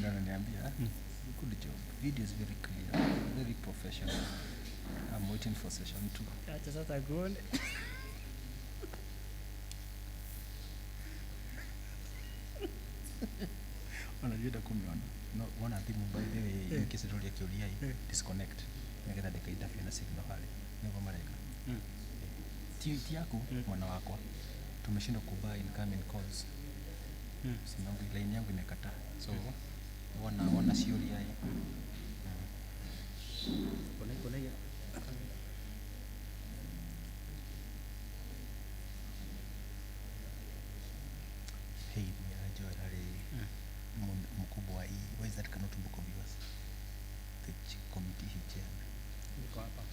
ananiambia good job, video is very clear, very professional. I'm waiting for session 2. Acha sasa kuone. Unajua kumiona wana thimu by the way ikisirudia kiulia disconnect ngetha ndikaitafia na signal hali niko mareka ti yako mwana wako tumeshindwa kubuy incoming calls simu line yangu inakata so wana siulia Kona ya hey mimi hali mkubwa hii why is that cannot book of yours the committee here niko hapa.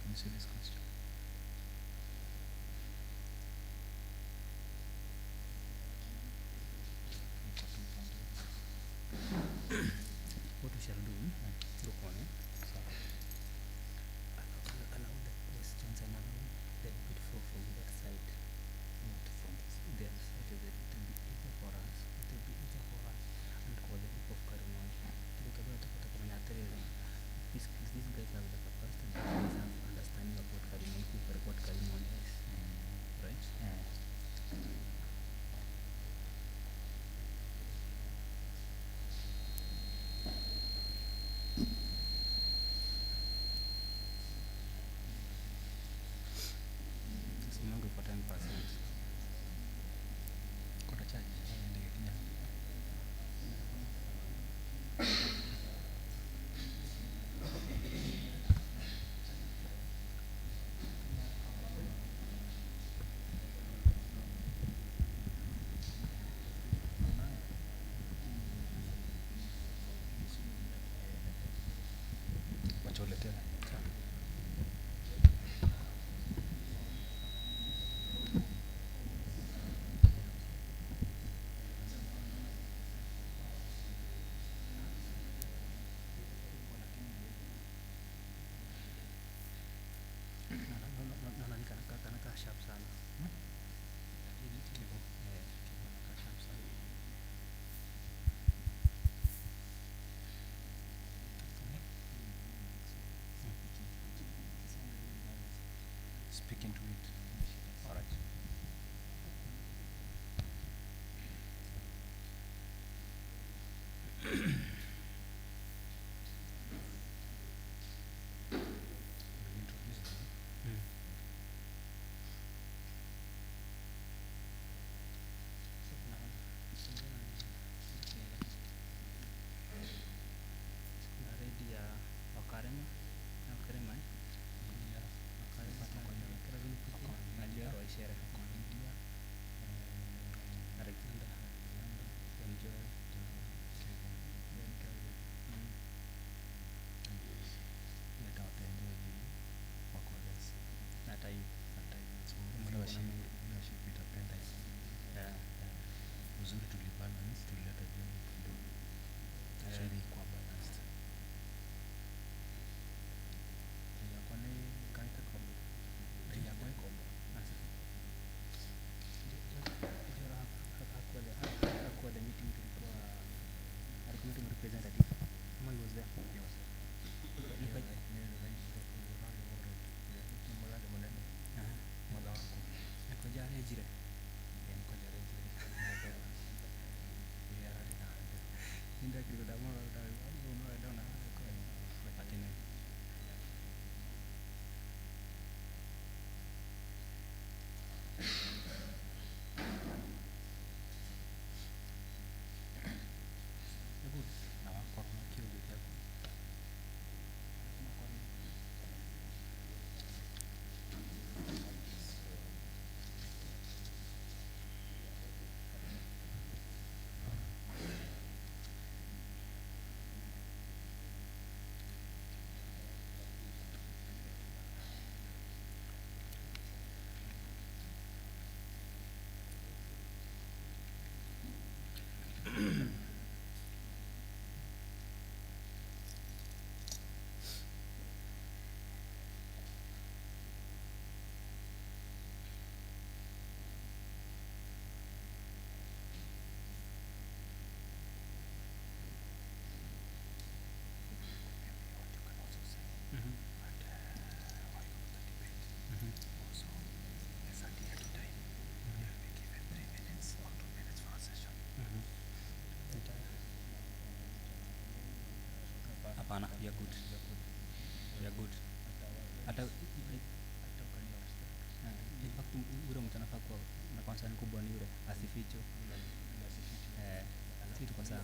Can you see this question? What we shall do, look on it. Allow the questions and allow the bit flow from that side. Not from their side. It will be easier for us. It will be easier for us. And for the group of Kalimoni. These guys have the capacity and these have understanding of what Kalimoni is. Right? Simangu iko 10%. Kuna charge ndio kinya. Wacholetea. Naona kana sharp sana. Speak into it. All right. Kuna redi ya Wakarema na Wakarema najua Roishere Alexander enjoy na time uzuri tulibalance tulileta jioni kidogo so ili kwa balanced ya kwa ni kaita kombo ya kwa kombo hakuwa the meeting tulikuwa alikuwa representative kama he was there nikoja rejire ndio kidogo da mwa da na kwa patine na wako kio yote yako sana, we are good. We are good. Hata in fact ule mtu anafaa kuwa na concern kubwa ni yule asificho. Si tuko sawa.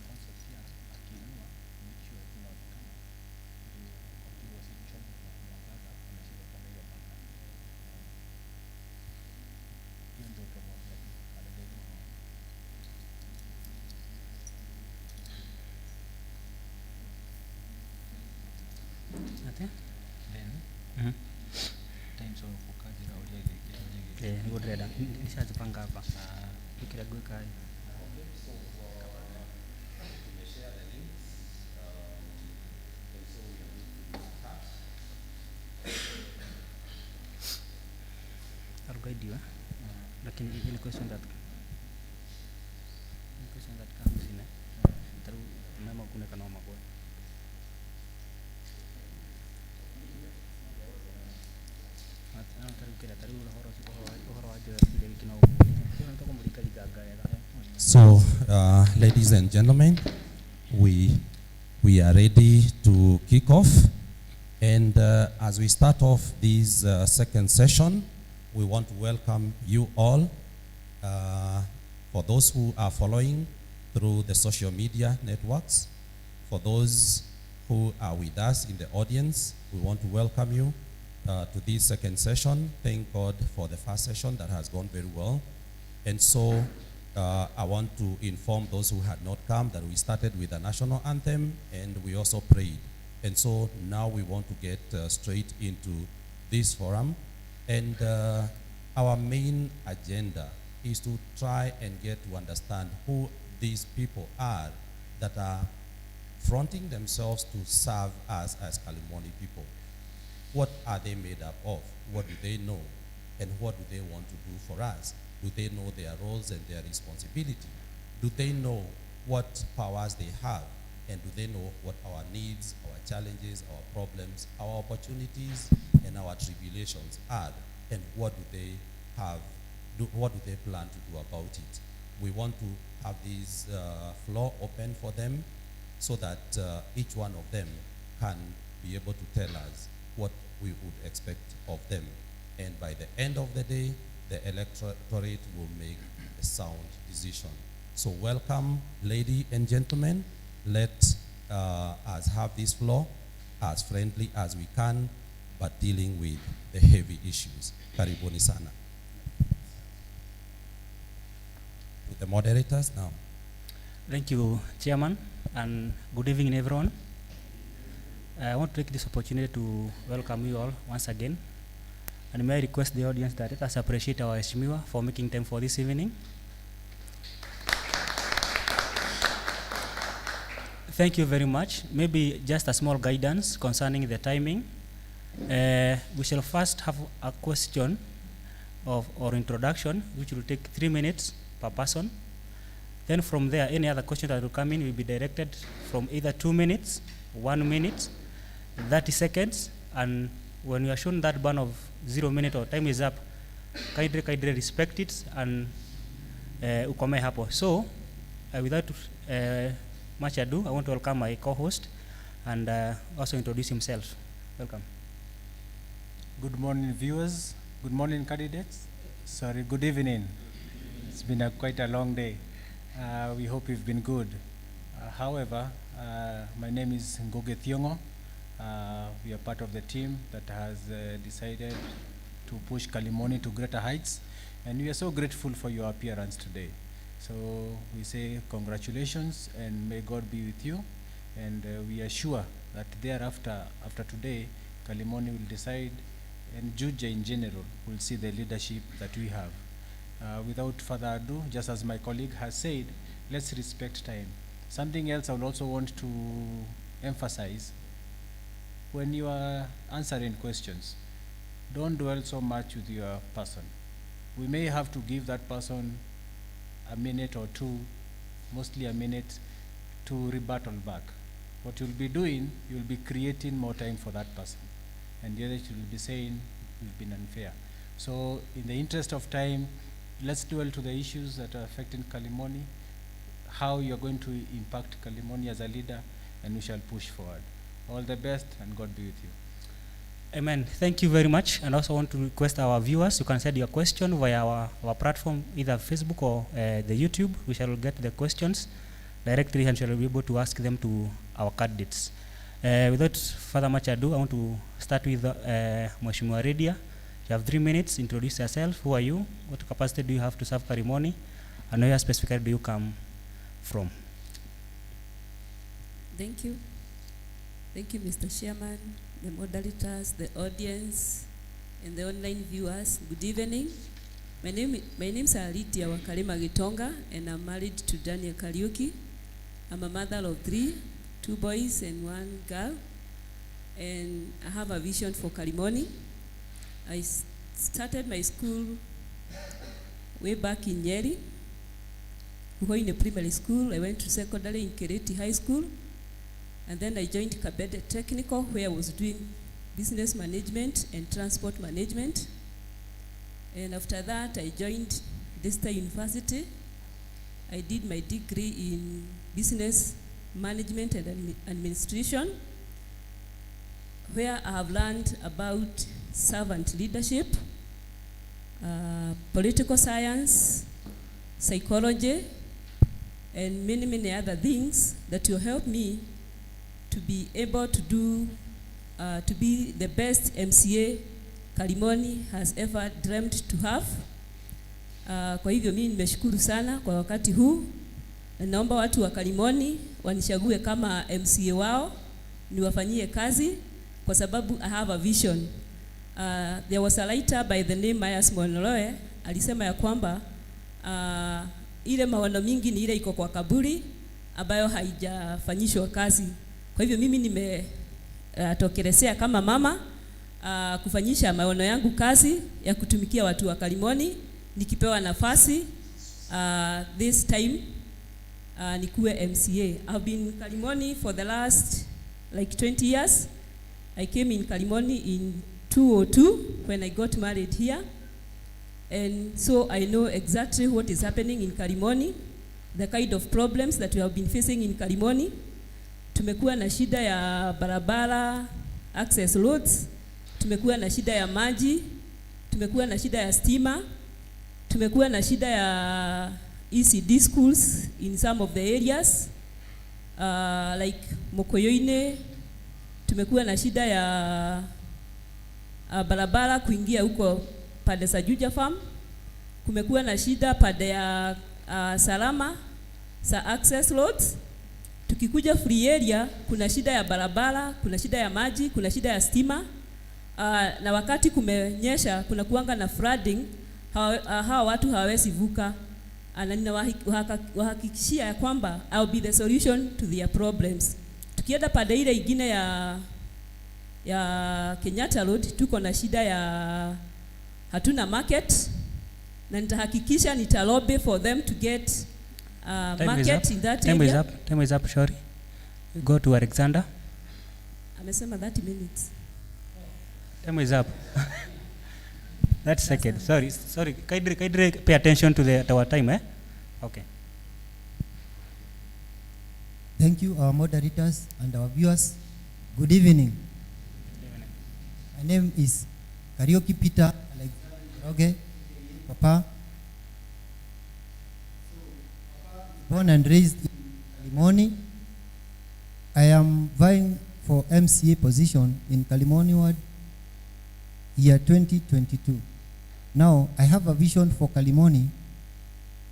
Ate? Then time so kukaji na uliege. Niko reda. Nishazipanga hapa. Ukiragwe kai. I'll guide you. Lakini ile question that comes in taru mama kuna kana mama So, ladies and gentlemen, we are ready to kick off. And as we start off this second session, we want to welcome you all. For those who are following through the social media networks, for those who are with us in the audience, we want to welcome you to this second session. Thank God for the first session that has gone very well. And so I want to inform those who had not come that we started with the national anthem and we also prayed. And so now we want to get straight into this forum. And our main agenda is to try and get to understand who these people are that are fronting themselves to serve us as Kalimoni people. What are they made up of? What do they know? And what do they want to do for us? Do they know their roles and their responsibility? Do they know what powers they have? And do they know what our needs, our challenges, our problems, our opportunities, and our tribulations are? And what do they have? What do they plan to do about it? We want to have this floor open for them so that each one of them can be able to tell us what we would expect of them. And by the end of the day, the electorate will make a sound decision. So welcome, ladies and gentlemen. Let us have this floor as friendly as we can, but dealing with the heavy issues. Karibuni sana. To the moderators now. Thank you, Chairman, and good evening, everyone. I want to take this opportunity to welcome you all once again. And may I request the audience that let us appreciate our Eshimiwa for making time for this evening. Thank you very much. Maybe just a small guidance concerning the timing. We shall first have a question or introduction, which will take 3 minutes per person. Then from there, any other question that will come in will be directed from either 2 minutes, 1 minute, 30 seconds, and when you are shown that band of 0 minute or time is up, kindly respect it and ukome hapo. So, without much ado, I want to welcome my co-host and also introduce himself. Welcome. Good morning, viewers. Good morning, candidates. Sorry, good evening. It's been quite a long day. We hope you've been good. However, my name is Ngoge Thiongo. We are part of the team that has decided to push Kalimoni to greater heights, and we are so grateful for your appearance today. So we say congratulations and may God be with you, and we are sure that thereafter, after today, Kalimoni will decide, and Juja in general will see the leadership that we have. Without further ado, just as my colleague has said, let's respect time. Something else I would also want to emphasize: when you are answering questions, don't dwell so much with your person. We may have to give that person a minute or two, mostly a minute, to rebuttal back. What you'll be doing, you'll be creating more time for that person. And the other will be saying, we've been unfair. So in the interest of time, let's dwell to the issues that are affecting Kalimoni, how you're going to impact Kalimoni as a leader, and we shall push forward. All the best and God be with you. Amen. Thank you very much. And also want to request our viewers, you can send your question via our platform, either Facebook or the YouTube. We shall get the questions directly and shall be able to ask them to our candidates. Without further much ado, I want to start with Mheshimiwa Redia. You have 3 minutes. Introduce yourself. Who are you? What capacity do you have to serve Kalimoni? And where specifically do you come from? Thank you. Thank you, Mr. Chairman, the moderators, the audience, and the online viewers. Good evening. My name is Alitia Wakalima Tonga, and I'm married to Daniel Kariuki. I'm a mother of 3, 2 boys and 1 girl, and I have a vision for Kalimoni. I started my school way back in Nyeri. We were in a primary school. I went to secondary in Kereti High School. And then I joined Kabede Technical, where I was doing business management and transport management. And after that, I joined Desta University. I did my degree in business management and administration, where I have learned about servant leadership, political science, psychology, and many, many other things that will help me to be able to do, to be the best MCA Kalimoni has ever dreamt to have. Kwa hivyo mimi nimeshukuru sana kwa wakati huu. Naomba watu wa Kalimoni wanichague kama MCA wao, niwafanyie kazi kwa sababu I have a vision. There was a writer by the name Myers Monroe, alisema ya kwamba ile maono mingi ni ile iko kwa kaburi ambayo haijafanyishwa kazi. Kwa hivyo mimi nimetokelezea kama mama kufanyisha maono yangu kazi ya kutumikia watu wa Kalimoni nikipewa nafasi this time nikuwe MCA. I've been in Kalimoni for the last like 20 years. I came in Kalimoni in 2002 when I got married here. And so I know exactly what is happening in Kalimoni, the kind of problems that we have been facing in Kalimoni. Tumekuwa na shida ya barabara, access roads, tumekuwa na shida ya maji, tumekuwa na shida ya stima, tumekuwa na shida ya ECD schools in some of the areas, like Mokoyoine. Tumekuwa na shida ya barabara kuingia huko pande za Juja Farm. Kumekuwa na shida pande ya Salama sa access roads. Tukikuja free area kuna shida ya barabara, kuna shida ya maji, kuna shida ya stima. Na wakati kumenyesha kuna kuanga na flooding, hawa watu hawawezi vuka. Na ninawahakikishia ya kwamba I'll be the solution to their problems. Tukienda pande ile ingine ya Kenyatta Road tuko na shida ya hatuna market, na nitahakikisha nitalobby for them to get market in that area. Time is up, sorry. Go to Alexander. Amesema 30 minutes. Time is up. That's second. Sorry. Kindly pay attention to our time, eh? Okay. Thank you, our moderators and our viewers. Good evening. My name is Kariuki Peter Alexander. Papa. Born and raised in Kalimoni. I am vying for MCA position in Kalimoni Ward, year 2022. Now, I have a vision for Kalimoni,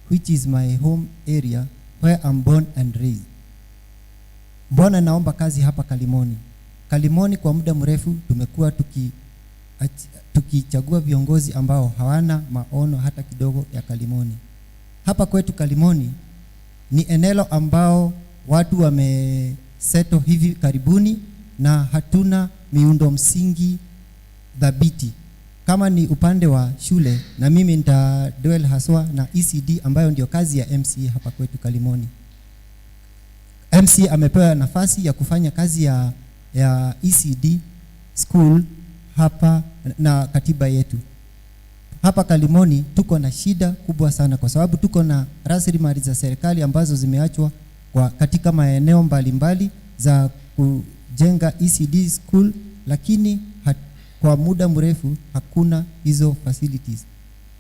which is my home area, where I'm born and raised. Mbona naomba kazi hapa Kalimoni? Kalimoni kwa muda mrefu tumekuwa tukichagua viongozi ambao hawana maono hata kidogo ya Kalimoni. Hapa kwetu Kalimoni ni eneo ambao watu wameseto hivi karibuni na hatuna miundo msingi dhabiti. Kama ni upande wa shule, na mimi nitadwell haswa na ECD ambayo ndio kazi ya MCA hapa kwetu Kalimoni. MCA amepewa nafasi ya kufanya kazi ya ECD school hapa na katiba yetu. Hapa Kalimoni tuko na shida kubwa sana kwa sababu tuko na rasilimali za serikali ambazo zimeachwa katika maeneo mbalimbali za kujenga ECD school, lakini kwa muda mrefu hakuna hizo facilities.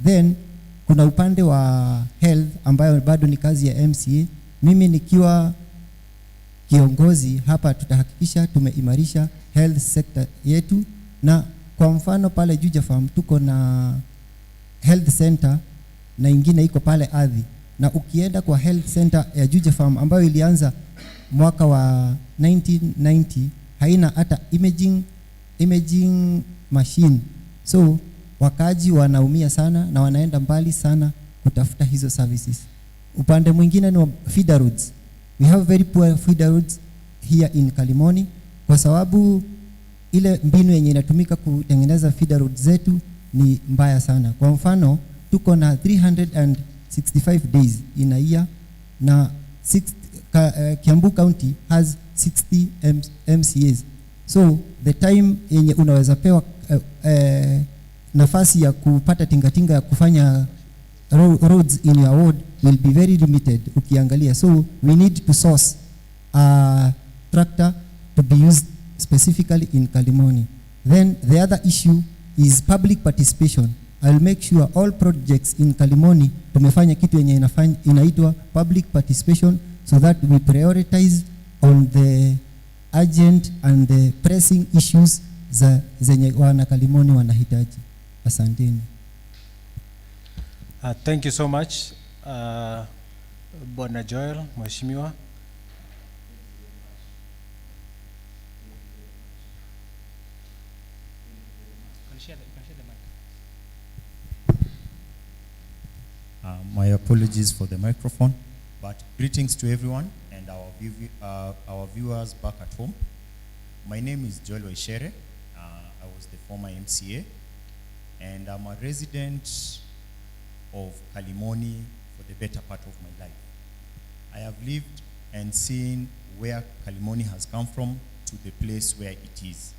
Then kuna upande wa health ambayo bado ni kazi ya MCA. Mimi nikiwa kiongozi hapa, tutahakikisha tumeimarisha health sector yetu, na kwa mfano pale Juja Farm tuko na health center na ingine iko pale Ardhi, na ukienda kwa health center ya Juja Farm ambayo ilianza mwaka wa 1990 haina hata imaging machine. So wakaji wanaumia sana na wanaenda mbali sana kutafuta hizo services. Upande mwingine ni feeder roads. We have very poor feeder roads here in Kalimoni, kwa sababu ile mbinu yenye inatumika kutengeneza feeder roads zetu ni mbaya sana. Kwa mfano tuko na 365 days in a year, na Kiambu County has 60 MCAs. So the time yenye unaweza pewa nafasi ya kupata tingatinga ya kufanya roads in your ward will be very limited ukiangalia. So we need to source a tractor to be used specifically in Kalimoni. Then the other issue is public participation. I'll make sure all projects in Kalimoni tumefanya kitu yenye inaitwa public participation, so that we prioritize on the urgent and the pressing issues zenye wana Kalimoni wanahitaji. Asanteni. Thank you so much, Bwana Joel, Mheshimiwa. My apologies for the microphone, but greetings to everyone and our viewers back at home. My name is Joel Waishere. I was the former MCA, and I'm a resident of Kalimoni for the better part of my life. I have lived and seen where Kalimoni has come from to the place where it is.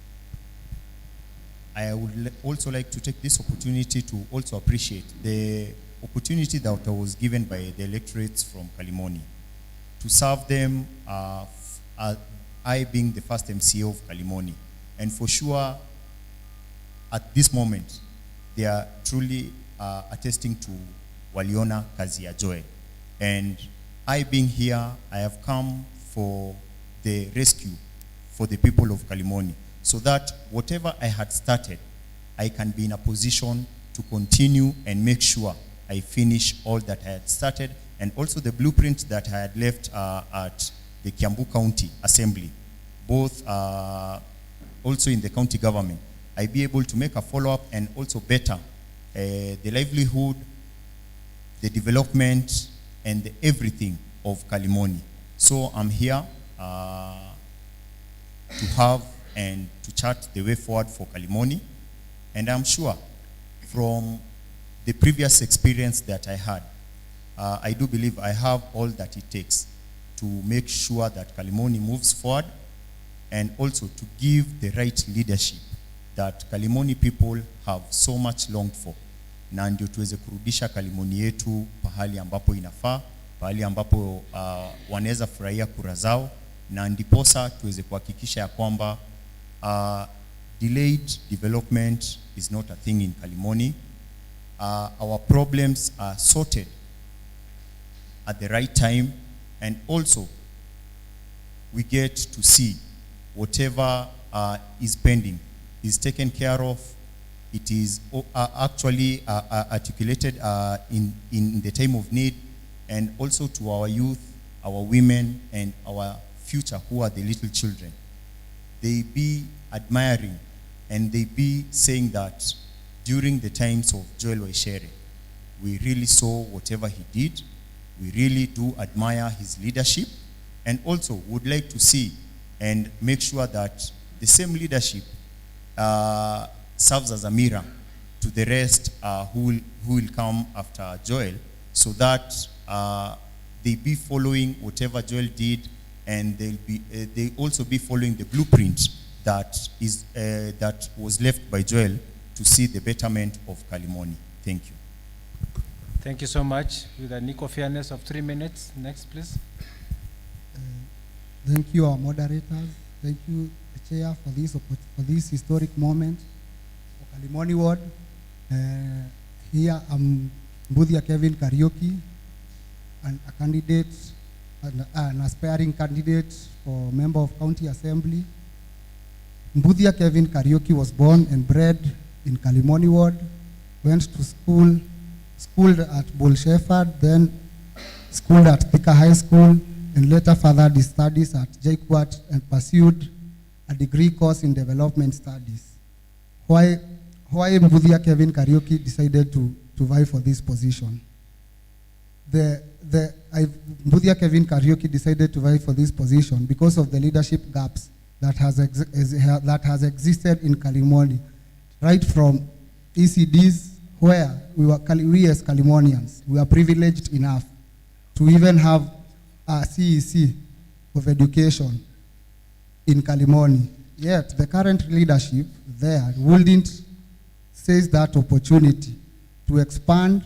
I would also like to take this opportunity to also appreciate the opportunity that I was given by the electorates from Kalimoni to serve them, I being the first MCA of Kalimoni. And for sure, at this moment, they are truly attesting to waliona kazi ya Joel. And I being here, I have come for the rescue for the people of Kalimoni, so that whatever I had started, I can be in a position to continue and make sure I finish all that I had started, and also the blueprint that I had left at the Kiambu County Assembly, both also in the county government. I be able to make a follow-up and also better the livelihood, the development, and the everything of Kalimoni. So I'm here to have and to chart the way forward for Kalimoni, and I'm sure from the previous experience that I had, I do believe I have all that it takes to make sure that Kalimoni moves forward, and also to give the right leadership that Kalimoni people have so much longed for, na ndio tuweze kurudisha Kalimoni yetu pahali ambapo inafaa, pahali ambapo wanaweza furahia kura zao, na ndiposa tuweze kuhakikisha ya kwamba delayed development is not a thing in Kalimoni. Our problems are sorted at the right time, and also we get to see whatever is pending is taken care of. It is actually articulated in the time of need, and also to our youth, our women, and our future, who are the little children. They be admiring, and they be saying that during the times of Joel Waishere, we really saw whatever he did. We really do admire his leadership, and also would like to see and make sure that the same leadership serves as a mirror to the rest who will come after Joel, so that they be following whatever Joel did, and they also be following the blueprint that was left by Joel to see the betterment of Kalimoni. Thank you. Thank you so much. With an equal fairness of 3 minutes. Next, please. Thank you, our moderators. Thank you, Chair, for this historic moment for Kalimoni Ward. Here I'm Mbuthia Kevin Kariuki, and a candidate, an aspiring candidate for member of County Assembly. Mbuthia Kevin Kariuki was born and bred in Kalimoni Ward, went to schooled at Bull Shepherd, then schooled at Thika High School, and later furthered his studies at JKUAT and pursued a degree course in development studies. Why Mbuthia Kevin Kariuki decided to vie for this position? Mbuthia Kevin Kariuki decided to vie for this position because of the leadership gaps that has existed in Kalimoni, right from ECDs, where we as Kalimonians, we are privileged enough to even have a CEC of education in Kalimoni. Yet the current leadership there wouldn't seize that opportunity to expand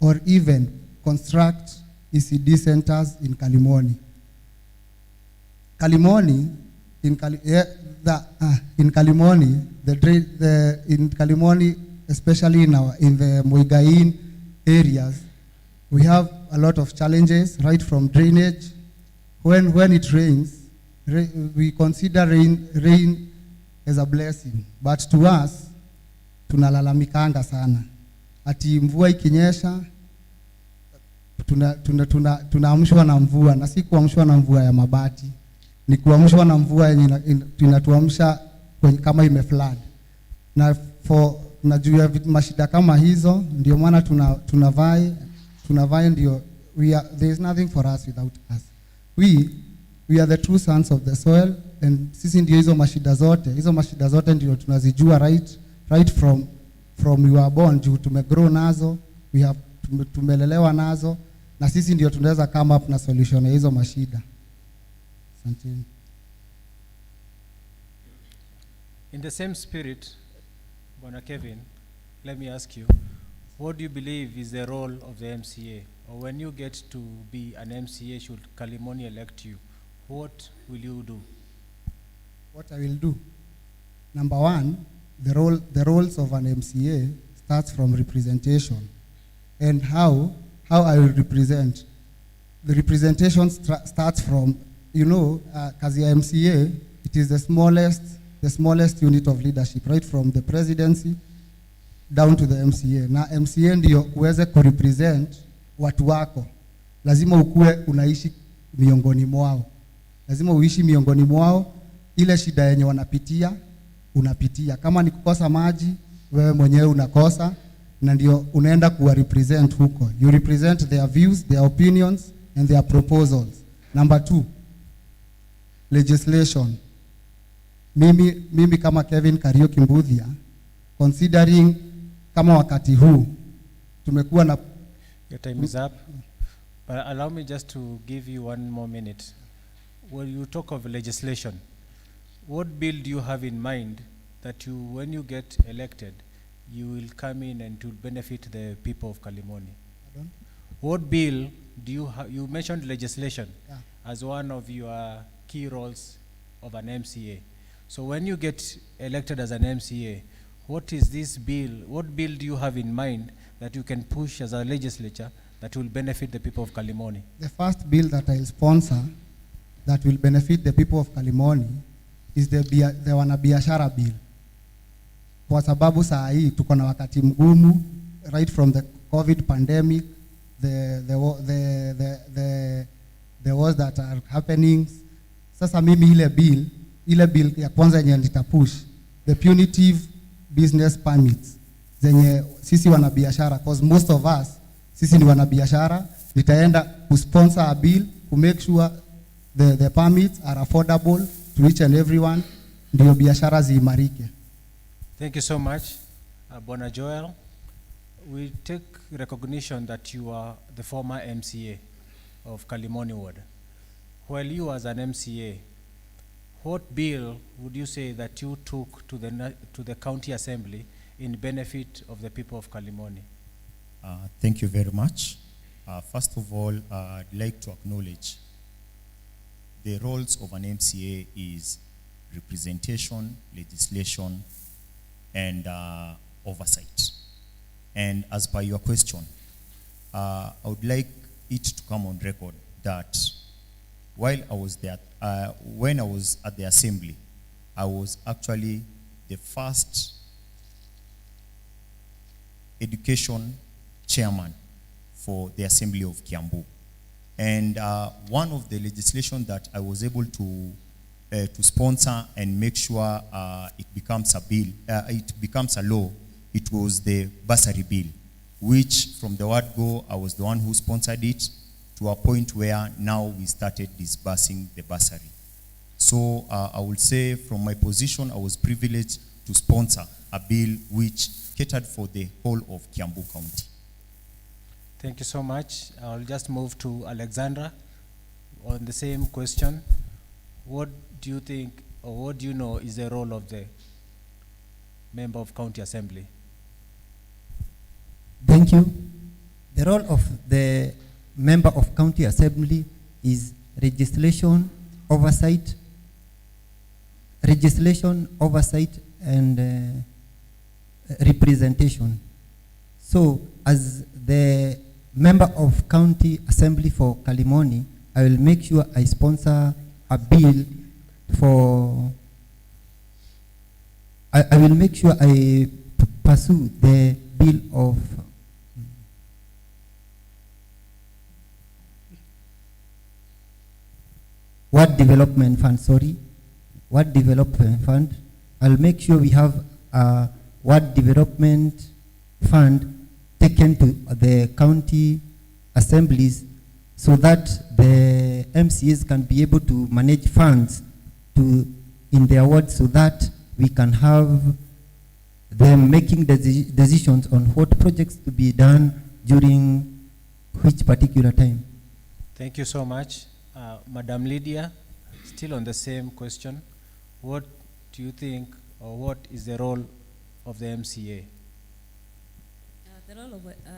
or even construct ECD centers in Kalimoni. In Kalimoni, especially in the Muigain areas, we have a lot of challenges, right from drainage. When it rains, we consider rain as a blessing, but to us, tunalalamikanga sana. Ati mvua ikinyesha, tunaamshwa na mvua, na si kuamshwa na mvua ya mabati, ni kuamshwa na mvua yenye inatuamsha kama imeflood. Na juu ya mashida kama hizo, ndio maana tunavai ndio, there is nothing for us without us. We are the true sons of the soil, and sisi ndio hizo mashida zote ndio tunazijua right from we were born, juu tumegrow nazo, tumelelewa nazo, na sisi ndio tunaweza come up na solution ya hizo mashida. Asanteni. In the same spirit, Bwana Kevin, let me ask you, what do you believe is the role of the MCA? Or when you get to be an MCA, should Kalimoni elect you, what will you do? What I will do? Number one, the roles of an MCA starts from representation. And how I will represent. The representation starts from, kazi ya MCA, it is the smallest unit of leadership, right from the presidency down to the MCA. Na MCA ndio uweze kurepresent watu wako. Lazima ukue unaishi miongoni mwao. Lazima uishi miongoni mwao, ile shida yenye wanapitia, unapitia. Kama ni kukosa maji, wewe mwenyewe unakosa, na ndio unaenda kuwa represent huko. You represent their views, their opinions, and their proposals. Number 2, legislation. Mimi kama Kevin Kariuki Mbuthia, considering kama wakati huu tumekuwa na... Your time is up. But allow me just to give you one more minute. When you talk of legislation, what bill do you have in mind that when you get elected, you will come in and to benefit the people of Kalimoni? Pardon? What bill do you have? You mentioned legislation, Yeah, as one of your key roles of an MCA. So when you get elected as an MCA, what is this bill? What bill do you have in mind that you can push as a legislature that will benefit the people of Kalimoni? The first bill that I'll sponsor that will benefit the people of Kalimoni is the wanabiashara bill. Kwa sababu saa hii tuko na wakati mgumu, right from the COVID pandemic, the wars that are happening. Sasa mimi ile bill ya kwanza yenye nitapush, the punitive business permits zenye sisi wanabiashara, because most of us sisi ni wanabiashara, nitaenda kusponsor a bill to make sure the permits are affordable to each and everyone, ndio biashara ziimarike. Thank you so much, Bwana Joel. We take recognition that you are the former MCA of Kalimoni Ward. While you as an MCA, what bill would you say that you took to the county assembly in benefit of the people of Kalimoni? Thank you very much. First of all, I'd like to acknowledge the roles of an MCA is representation, legislation, and oversight. And as per your question, I would like it to come on record that while I was there, when I was at the assembly, I was actually the first education chairman for the Assembly of Kiambu. And one of the legislation that I was able to sponsor and make sure it becomes a bill, it becomes a law, it was the bursary bill, which from the word go, I was the one who sponsored it to a point where now we started disbursing the bursary. So I would say from my position, I was privileged to sponsor a bill which catered for the whole of Kiambu County. Thank you so much. I'll just move to Alexandra on the same question. What do you think, or what do you know is the role of the member of county assembly? Thank you. The role of the member of county assembly is legislation, oversight, and representation. So as the member of county assembly for Kalimoni, I will make sure I sponsor a bill for, I will make sure I pursue the bill of Ward Development Fund. I'll make sure we have a Ward Development Fund taken to the county assemblies so that the MCAs can be able to manage funds in their wards so that we can have them making decisions on what projects to be done during which particular time. Thank you so much. Madam Lydia, still on the same question. What do you think, or what is the role of the MCA?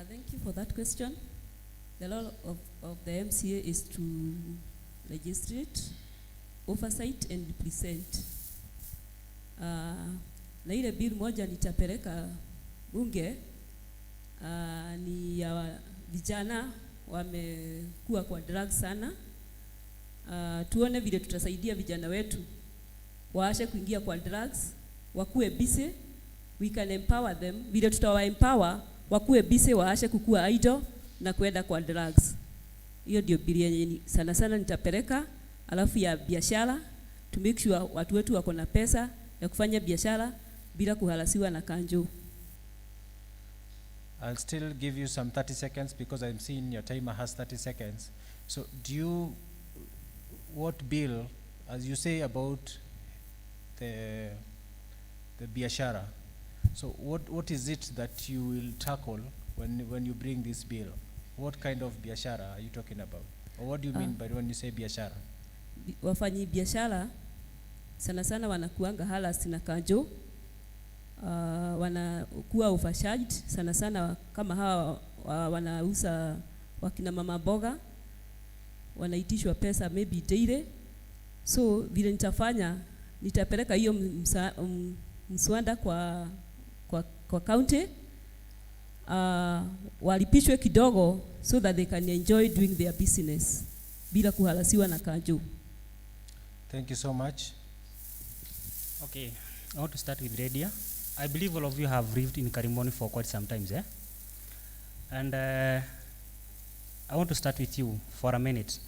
Thank you for that question. The role of the MCA is to legislate, oversight, and represent. Na ile bill moja nitapeleka bunge ni ya vijana wamekuwa kwa drugs sana. Tuone vile tutasaidia vijana wetu waache kuingia kwa drugs, wakuwe busy, we can empower them. Vile tutawa empower, wakuwe busy, waache kukua idle na kwenda kwa drugs. Hiyo ndio bill yenye sana sana nitapeleka. Alafu ya biashara, to make sure watu wetu wako na pesa ya kufanya biashara bila kuhalasiwa na kanjo. I'll still give you some 30 seconds because I'm seeing your timer has 30 seconds. So what bill, as you say about the biashara, so what is it that you will tackle when you bring this bill? What kind of biashara are you talking about? Or what do you mean by when you say biashara? Wafanyi biashara sana sana wanakuanga halas na kanjo, wanakuwa overcharged sana sana, kama hawa wanauza wakina mama boga wanaitishwa pesa maybe daily. So vile nitafanya, nitapeleka hiyo mswada kwa county, walipishwe kidogo so that they can enjoy doing their business bila kuhalasiwa na kanjo. Thank you so much. Okay, I want to start with Radia. I believe all of you have lived in Kalimoni for quite some time, eh? And I want to start with you for a minute.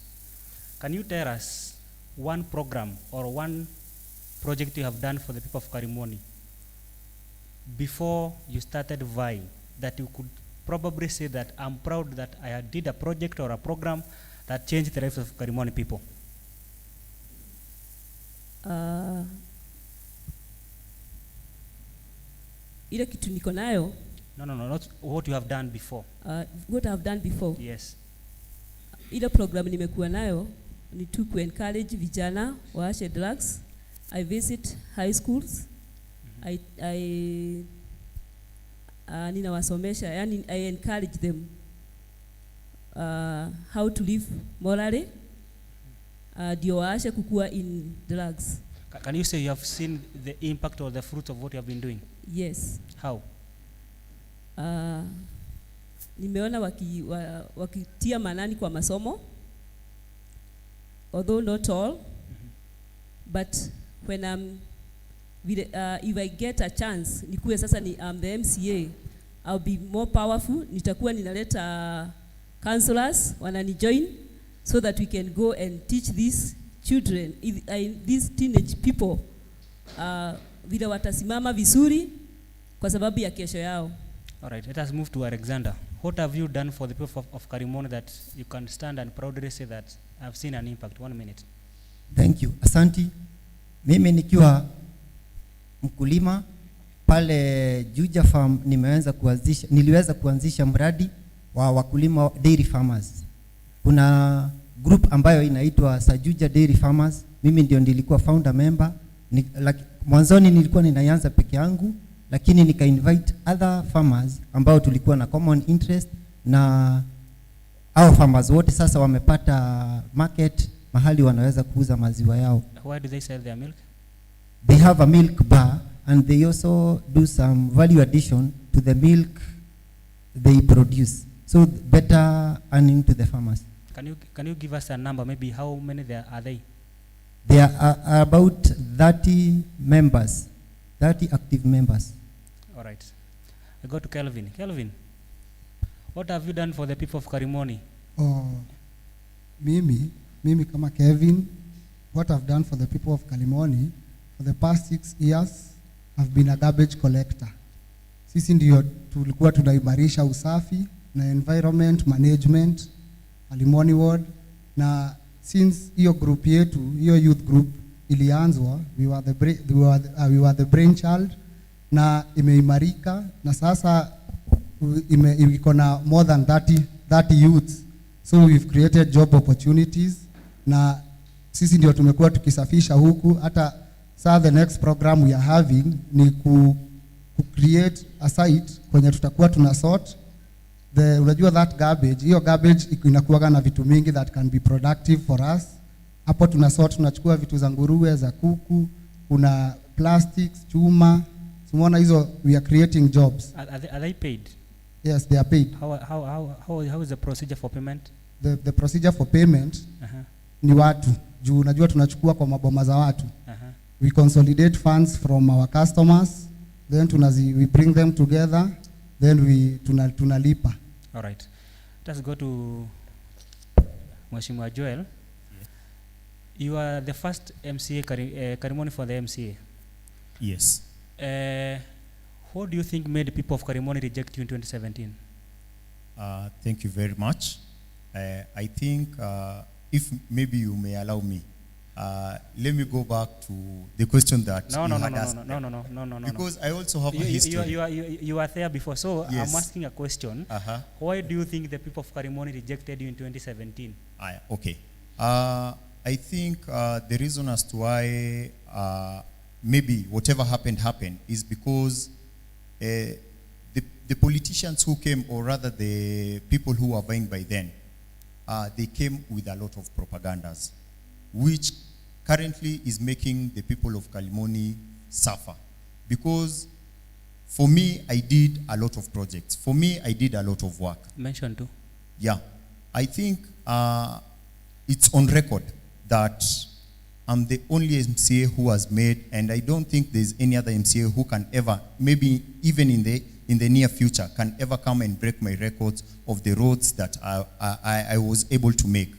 Can you tell us one program or one project you have done for the people of Kalimoni before you started vying that you could probably say that I'm proud that I did a project or a program that changed the lives of Kalimoni people? Ile kitu niko nayo. No, not what you have done before. What I have done before. Yes. Ile program nimekuwa nayo ni to encourage vijana waache drugs. I visit high schools. Ninawasomesha, yani I encourage them how to live morally, ndio waache kukua in drugs. Can you say you have seen the impact or the fruit of what you have been doing? Yes. How? Nimeona wakitia manani kwa masomo, although not all, but when if I get a chance, nikuwe sasa I'm the MCA, I'll be more powerful. Nitakuwa ninaleta counselors wanani join so that we can go and teach these children, these teenage people, vile watasimama vizuri kwa sababu ya kesho yao. All right, let us move to Alexander. What have you done for the people of Kalimoni that you can stand and proudly say that I've seen an impact? 1 minute. Thank you. Asanti. Mimi nikiwa mkulima pale Juja Farm niliweza kuanzisha mradi wa wakulima dairy farmers. Kuna group ambayo inaitwa Sajuja Dairy Farmers. Mimi ndio nilikuwa founder member. Mwanzoni nilikuwa ninaanza peke yangu, lakini nika invite other farmers ambao tulikuwa na common interest, na hao farmers wote sasa wamepata market mahali wanaweza kuuza maziwa yao. Why do they sell their milk? They have a milk bar and they also do some value addition to the milk they produce. So better earning to the farmers. Can you give us a number, maybe how many are they? There are about 30 members, 30 active members. All right. I go to Kelvin. Kelvin, what have you done for the people of Kalimoni? Mimi kama Kevin, what I've done for the people of Kalimoni for the past 6 years, I've been a garbage collector. Sisi ndio tulikuwa tunaimarisha usafi na environment management Kalimoni ward, na since hiyo group yetu, hiyo youth group ilianzwa, we were the brainchild, na imeimarika, na sasa iko na more than 30 youths. So we've created job opportunities, na sisi ndio tumekuwa tukisafisha huku. Hata saa the next program we are having ni ku create a site kwenye tutakuwa tuna sort unajua that garbage, hiyo garbage inakuwa na vitu mingi that can be productive for us. Hapo tuna sort, tunachukua vitu za nguruwe, za kuku, kuna plastics, chuma. Umeona hizo, we are creating jobs. Are they paid? Yes, they are paid. How is the procedure for payment? The procedure for payment ni watu. Juu unajua tunachukua kwa maboma za watu. We consolidate funds from our customers, then we bring them together, then tunalipa. All right. Let's go to Mheshimiwa Joel. Yes. You are the first MCA Kalimoni for the MCA. Yes. What do you think made the people of Kalimoni reject you in 2017? Thank you very much. I think if maybe you may allow me, let me go back to the question that you had asked. No. Because I also have a history. You were there before, so Yes. I'm asking a question. Why do you think the people of Kalimoni rejected you in 2017? Okay. I think the reason as to why maybe whatever happened is because the politicians who came, or rather the people who were vying by then, they came with a lot of propagandas, which currently is making the people of Kalimoni suffer. Because for me, I did a lot of projects. For me, I did a lot of work. Mention too. Yeah. I think it's on record that I'm the only MCA who has made, and I don't think there's any other MCA who can ever, maybe even in the near future, can ever come and break my records of the roads that I was able to make.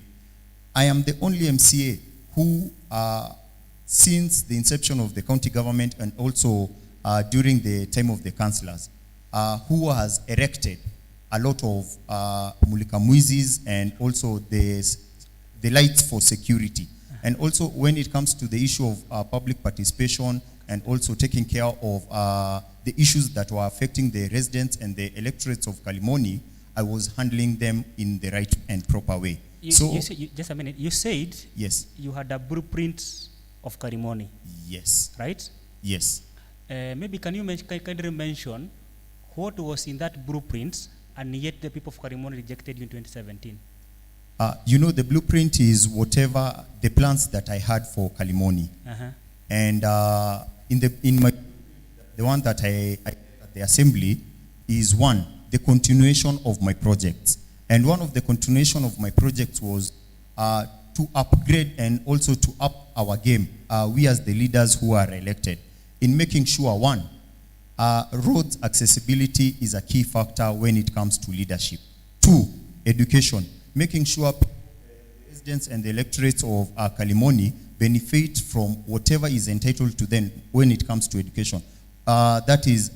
I am the only MCA who, since the inception of the county government and also during the time of the councillors, who has erected a lot of mulika muizis and also the lights for security. And also when it comes to the issue of public participation and also taking care of the issues that were affecting the residents and the electorates of Kalimoni, I was handling them in the right and proper way. Just a minute. You said yes, you had a blueprint of Kalimoni. Yes. Right? Yes. Maybe can you kindly mention what was in that blueprint, and yet the people of Kalimoni rejected you in 2017? You know, the blueprint is whatever the plans that I had for Kalimoni. And the one that I at the assembly is one, the continuation of my projects. And one of the continuation of my projects was to upgrade and also to up our game, we as the leaders who are elected, in making sure, one, roads accessibility is a key factor when it comes to leadership. Two, education, making sure residents and the electorates of Kalimoni benefit from whatever is entitled to them when it comes to education. That is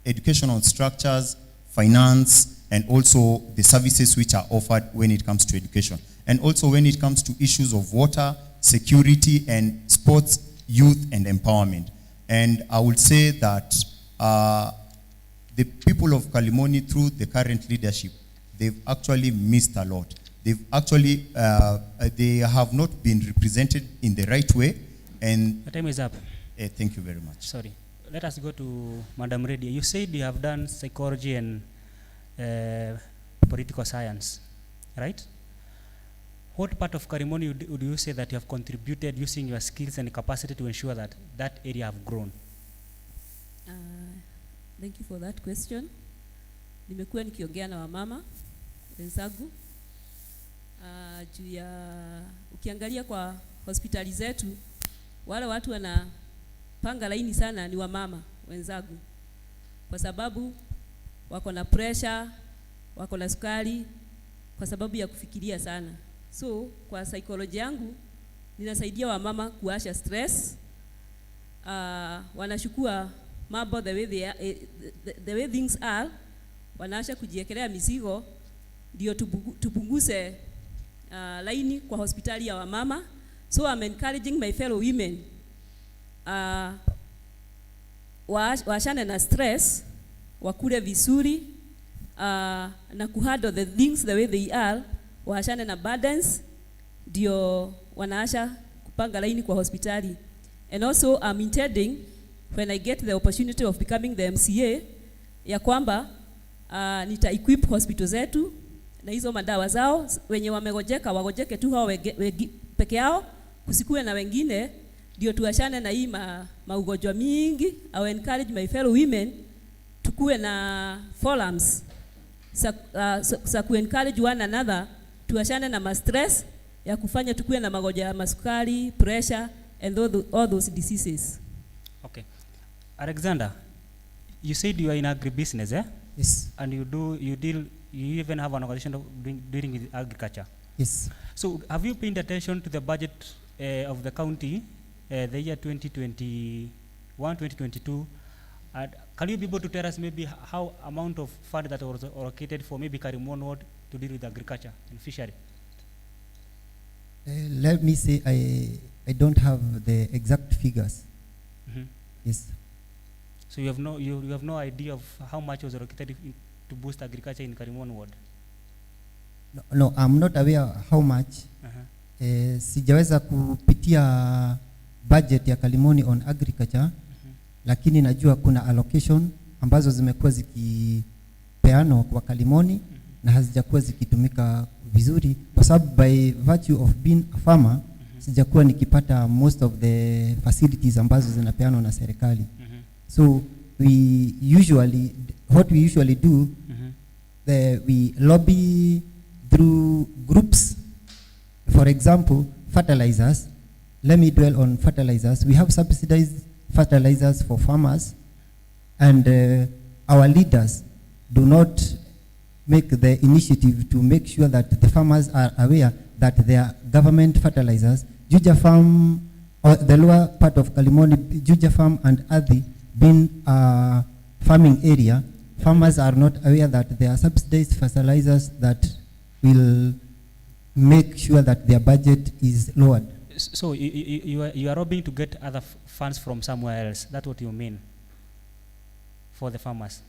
educational structures, finance, and also the services which are offered when it comes to education. And also when it comes to issues of water, security, and sports, youth, and empowerment. And I would say that the people of Kalimoni, through the current leadership, they've actually missed a lot. They've actually, they have not been represented in the right way. And the time is up. Thank you very much. Sorry. Let us go to Madam Reddy. You said you have done psychology and political science, right? What part of Kalimoni would you say that you have contributed using your skills and capacity to ensure that that area have grown? Thank you for that question. Nimekuwa nikiongea na wamama wenzangu juu ya ukiangalia kwa hospitali zetu wale watu wanapanga laini sana ni wamama wenzangu, kwa sababu wako na pressure, wako na sukari, kwa sababu ya kufikiria sana. So kwa psychology yangu ninasaidia wamama kuasha stress, wanashukua mambo the way things are, wanaasha kujiekelea mizigo ndio tupunguze laini kwa hospitali ya wamama. So I'm encouraging my fellow women waashane na stress, wakule vizuri na kuhandle the things the way they are, waashane na burdens ndio wanaasha kupanga laini kwa hospitali. And also I'm intending when I get the opportunity of becoming the MCA ya kwamba nita equip hospital zetu na hizo madawa zao, wenye wamegojeka wagojeke tu hao peke yao, kusikue na wengine, ndio tuashane na hii maugonjwa mingi. I will encourage my fellow women tukue na forums sa ku encourage one another, tuashane na stress ya kufanya tukue na magonjwa ya masukari, pressure and all those diseases. Okay. Alexander, you said you are in agribusiness, eh? Yes. And you even have an organization dealing with agriculture. Yes. So have you paid attention to the budget of the county, the year 2021, 2022? Can you be able to tell us maybe how amount of fund that was allocated for maybe Kalimoni Ward to deal with agriculture and fishery? Let me say I don't have the exact figures. Mm-hmm. Yes. So you have no idea of how much was allocated to boost agriculture in Kalimoni Ward? No, I'm not aware how much. Sijaweza kupitia budget ya Kalimoni on agriculture, lakini najua kuna allocation ambazo zimekuwa zikipeanwa kwa Kalimoni na hazijakuwa zikitumika vizuri, kwa sababu by virtue of being a farmer sijakuwa nikipata most of the facilities ambazo zinapeanwa na serikali. So what we usually do, we lobby through groups. For example, fertilizers. Let me dwell on fertilizers. We have subsidized fertilizers for farmers, and our leaders do not make the initiative to make sure that the farmers are aware that their government fertilizers, Juja Farm, or the lower part of Kalimoni, Juja Farm and Adi, being a farming area, farmers are not aware that there are subsidized fertilizers that will make sure that their budget is lowered. So you are hoping to get other funds from somewhere else. That's what you mean for the farmers?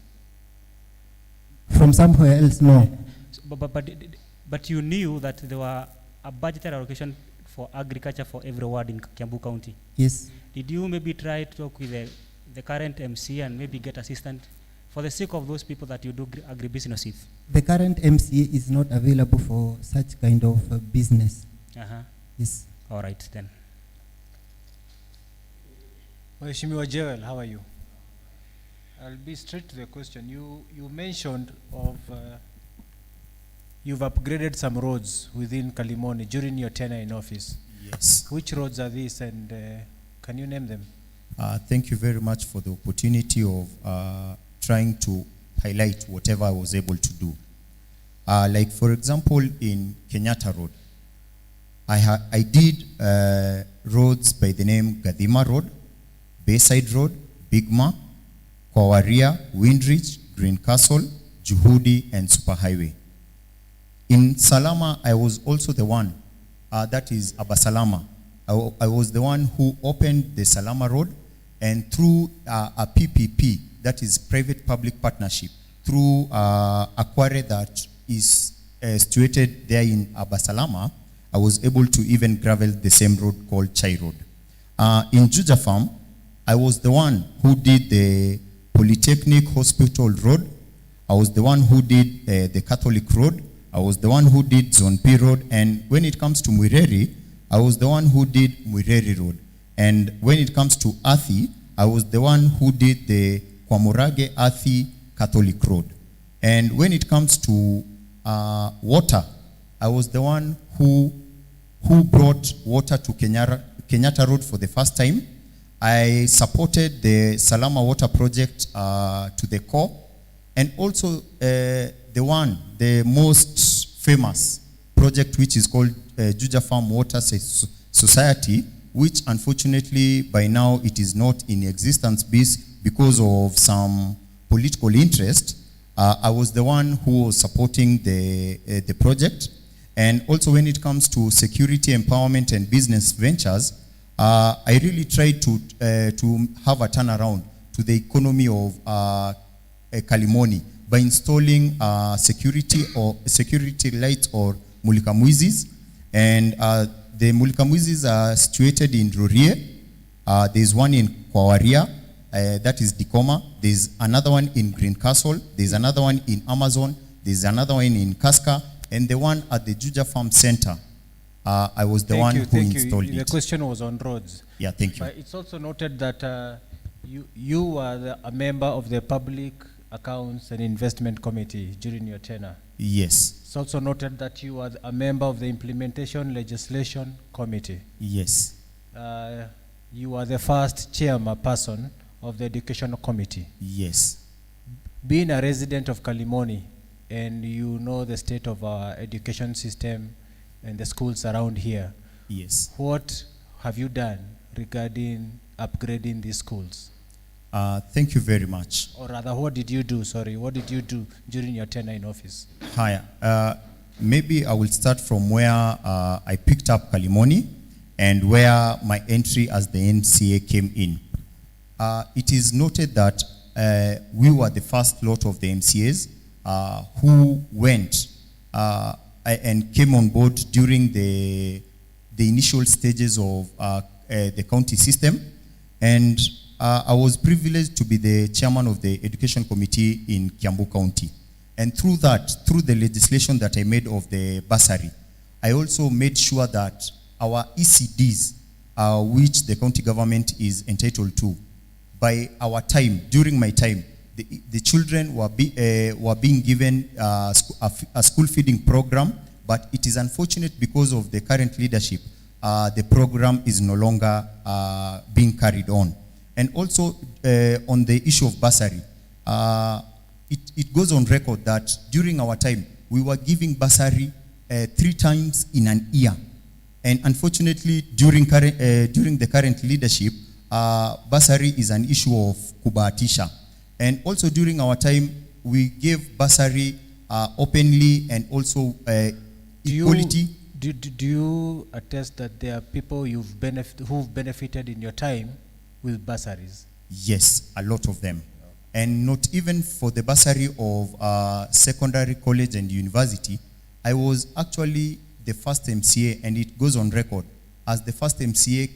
From somewhere else, no. But you knew that there were a budgetary allocation for agriculture for every ward in Kiambu County. Yes. Did you maybe try to talk with the current MCA and maybe get assistance for the sake of those people that you do agribusiness with? The current MCA is not available for such kind of business. Uh-huh. Yes. All right then. Mheshimiwa Joel, how are you? I'll be straight to the question. You mentioned of you've upgraded some roads within Kalimoni during your tenure in office. Yes. Which roads are these, and can you name them? Thank you very much for the opportunity of trying to highlight whatever I was able to do. Like for example, in Kenyatta Road, I did roads by the name Gadhima Road, Bayside Road, Bigma, Kwawaria, Windridge, Green Castle, Juhudi, and Superhighway. In Salama, I was also the one, that is Abasalama. I was the one who opened the Salama Road, and through a PPP, that is private-public partnership, through a quarry that is situated there in Abasalama, I was able to even gravel the same road called Chai Road. In Juja Farm, I was the one who did the Polytechnic Hospital Road. I was the one who did the Catholic Road. I was the one who did Zone P Road. And when it comes to Mwireri, I was the one who did Mwireri Road. And when it comes to Athi, I was the one who did the Kwamurage Athi Catholic Road. And when it comes to water, I was the one who brought water to Kenyatta Road for the first time. I supported the Salama Water Project to the core, and also the most famous project, which is called Juja Farm Water Society, which unfortunately by now it is not in existence because of some political interest. I was the one who was supporting the project. And also when it comes to security empowerment and business ventures, I really tried to have a turnaround to the economy of Kalimoni by installing security lights or mulikamwizis. And the mulikamwizis are situated in Rurie. There's one in Kwawaria, that is Dikoma. There's another one in Green Castle. There's another one in Amazon. There's another one in Kaska. And the one at the Juja Farm Center, I was the one who installed it. The question was on roads. Yeah, thank you. But it's also noted that you are a member of the Public Accounts and Investment Committee during your tenure. Yes. It's also noted that you are a member of the Implementation Legislation Committee. Yes. You are the first chairperson of the Education Committee. Yes. Being a resident of Kalimoni, and you know the state of our education system and the schools around here. Yes. What have you done regarding upgrading these schools? Thank you very much. Or rather, what did you do during your tenure in office? Hi. Maybe I will start from where I picked up Kalimoni and where my entry as the MCA came in. It is noted that we were the first lot of the MCAs who went and came on board during the initial stages of the county system. And I was privileged to be the chairman of the Education Committee in Kiambu County. And through the legislation that I made of the bursary, I also made sure that our ECDs, which the county government is entitled to, by our time, during my time, the children were being given a school feeding program, but it is unfortunate because of the current leadership, the program is no longer being carried on. And also on the issue of bursary, it goes on record that during our time, we were giving bursary 3 times in an year. And unfortunately, during the current leadership, bursary is an issue of kubahatisha. And also during our time, we gave bursary openly and also equality. Do you attest that there are people who've benefited in your time with bursaries? Yes, a lot of them. And not even for the bursary of secondary, college, and university. I was actually the first MCA, and it goes on record as the first MCA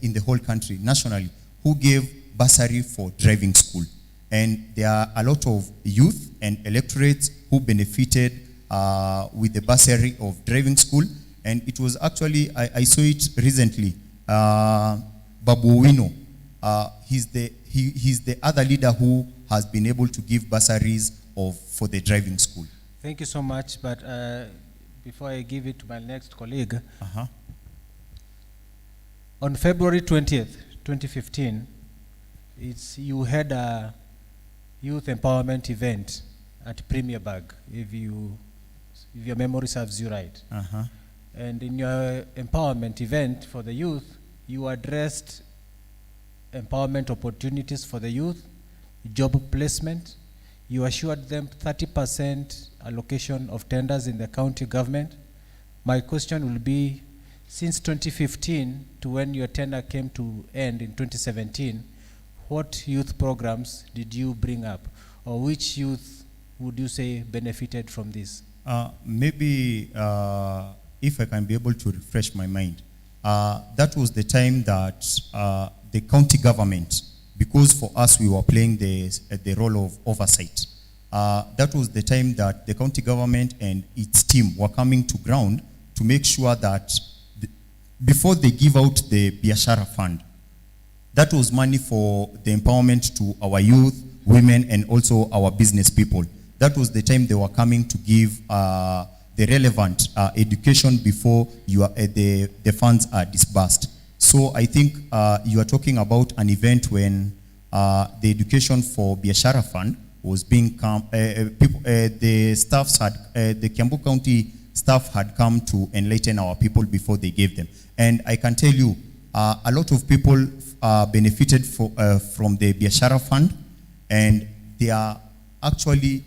in the whole country, nationally, who gave bursary for driving school. And there are a lot of youth and electorates who benefited with the bursary of driving school. And it was actually, I saw it recently, Babu Owino he's the other leader who has been able to give bursaries for the driving school. Thank you so much, but before I give it to my next colleague, on February 20th, 2015, you had a youth empowerment event at Premier Bag, if your memory serves you right. And in your empowerment event for the youth, you addressed empowerment opportunities for the youth, job placement. You assured them 30% allocation of tenders in the county government. My question will be, since 2015 to when your tender came to end in 2017, what youth programs did you bring up? Or which youth would you say benefited from this? Maybe if I can be able to refresh my mind. That was the time that the county government, because for us we were playing the role of oversight, that was the time that the county government and its team were coming to ground to make sure that before they give out the Biashara Fund, that was money for the empowerment to our youth, women, and also our business people. That was the time they were coming to give the relevant education before the funds are disbursed. So I think you are talking about an event when the education for Biashara Fund was being the staffs had, the Kiambu County staff had come to enlighten our people before they gave them. And I can tell you, a lot of people benefited from the Biashara Fund, and they are actually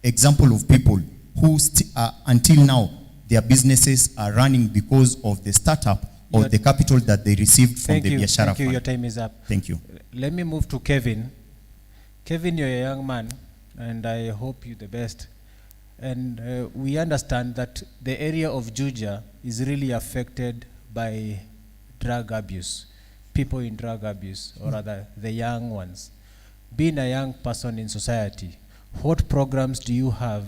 example of people who until now their businesses are running because of the startup or the capital that they received from the Biashara Fund. Thank you, your time is up. Thank you. Let me move to Kevin. Kevin, you're a young man, and I hope you the best. And we understand that the area of Juja is really affected by drug abuse, people in drug abuse, or rather the young ones. Being a young person in society, what programs do you have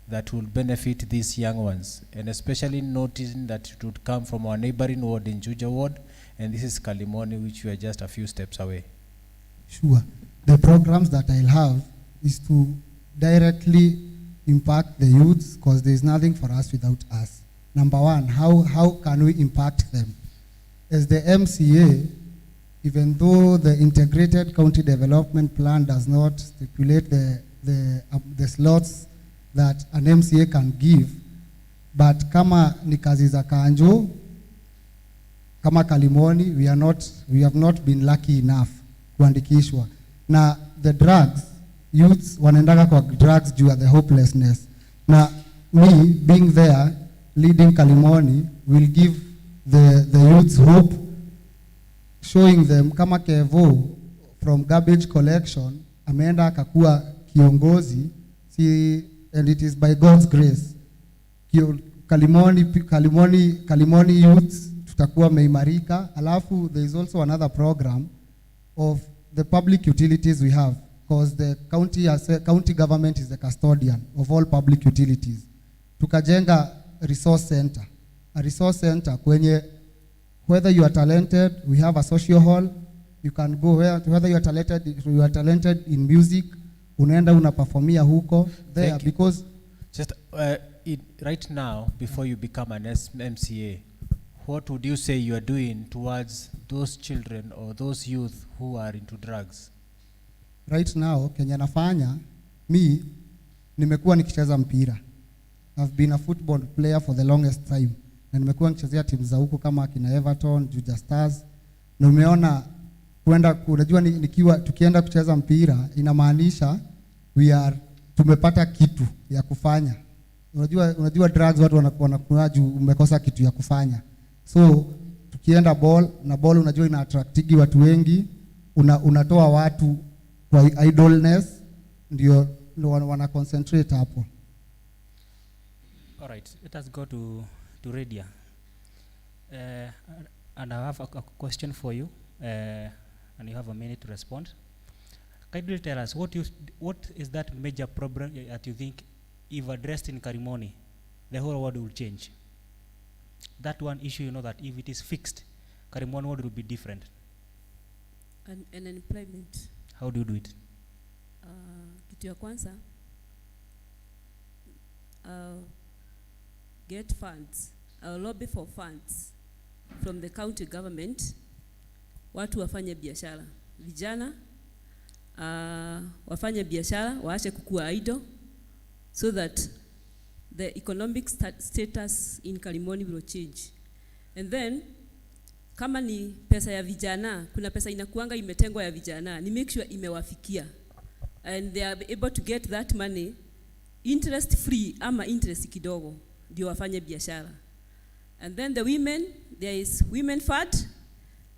that will benefit these young ones? And especially noticing that it would come from our neighboring ward in Juja ward, and this is Kalimoni, which we are just a few steps away. Sure. The programs that I'll have is to directly impact the youths, because there's nothing for us without us. Number one, how can we impact them? As the MCA, even though the integrated county development plan does not stipulate the slots that an MCA can give, but kama ni kazi za kanjo, kama Kalimoni, we have not been lucky enough kuandikishwa. Na the drugs, youths wanaendaga kwa drugs due to the hopelessness. Na me being there, leading Kalimoni, will give the youths hope, showing them kama Kevo from garbage collection ameenda akakuwa kiongozi, and it is by God's grace. Kalimoni youths tutakuwa meimarika. Alafu there is also another program of the public utilities we have, because the county government is the custodian of all public utilities. Tukajenga resource center, a resource center kwenye whether you are talented, we have a social hall. You can go whether you are talented in music, unaenda unaperformia huko there, because just right now, before you become an MCA, what would you say you are doing towards those children or those youth who are into drugs? Right now, Kenya nafanya, me nimekuwa nikicheza mpira. I've been a football player for the longest time. Na nimekuwa nikichezea timu za huko kama kina Everton, Juja Stars. Na umeona unajua tukienda kucheza mpira inamaanisha tumepata kitu ya kufanya. Unajua drugs watu wanakuwa umekosa kitu ya kufanya. So tukienda ball unajua ina attractigi watu wengi, unatoa watu kwa idleness, ndio wana concentrate hapo. All right, let us go to Radia. And I have a question for you, and you have a minute to respond. Can you tell us what is that major problem that you think, if addressed in Kalimoni, the whole world will change? That one issue, you know, that if it is fixed, Kalimoni world will be different. An employment. How do you do it? Kitu ya kwanza, get funds, lobby for funds from the county government. Watu wafanye biashara, vijana wafanye biashara, waache kukua idle, so that the economic status in Kalimoni will change. And then kama ni pesa ya vijana, kuna pesa inakuanga imetengwa ya vijana, ni make sure imewafikia, and they are able to get that money interest free ama interest kidogo, ndio wafanye biashara. And then the women, there is women fund,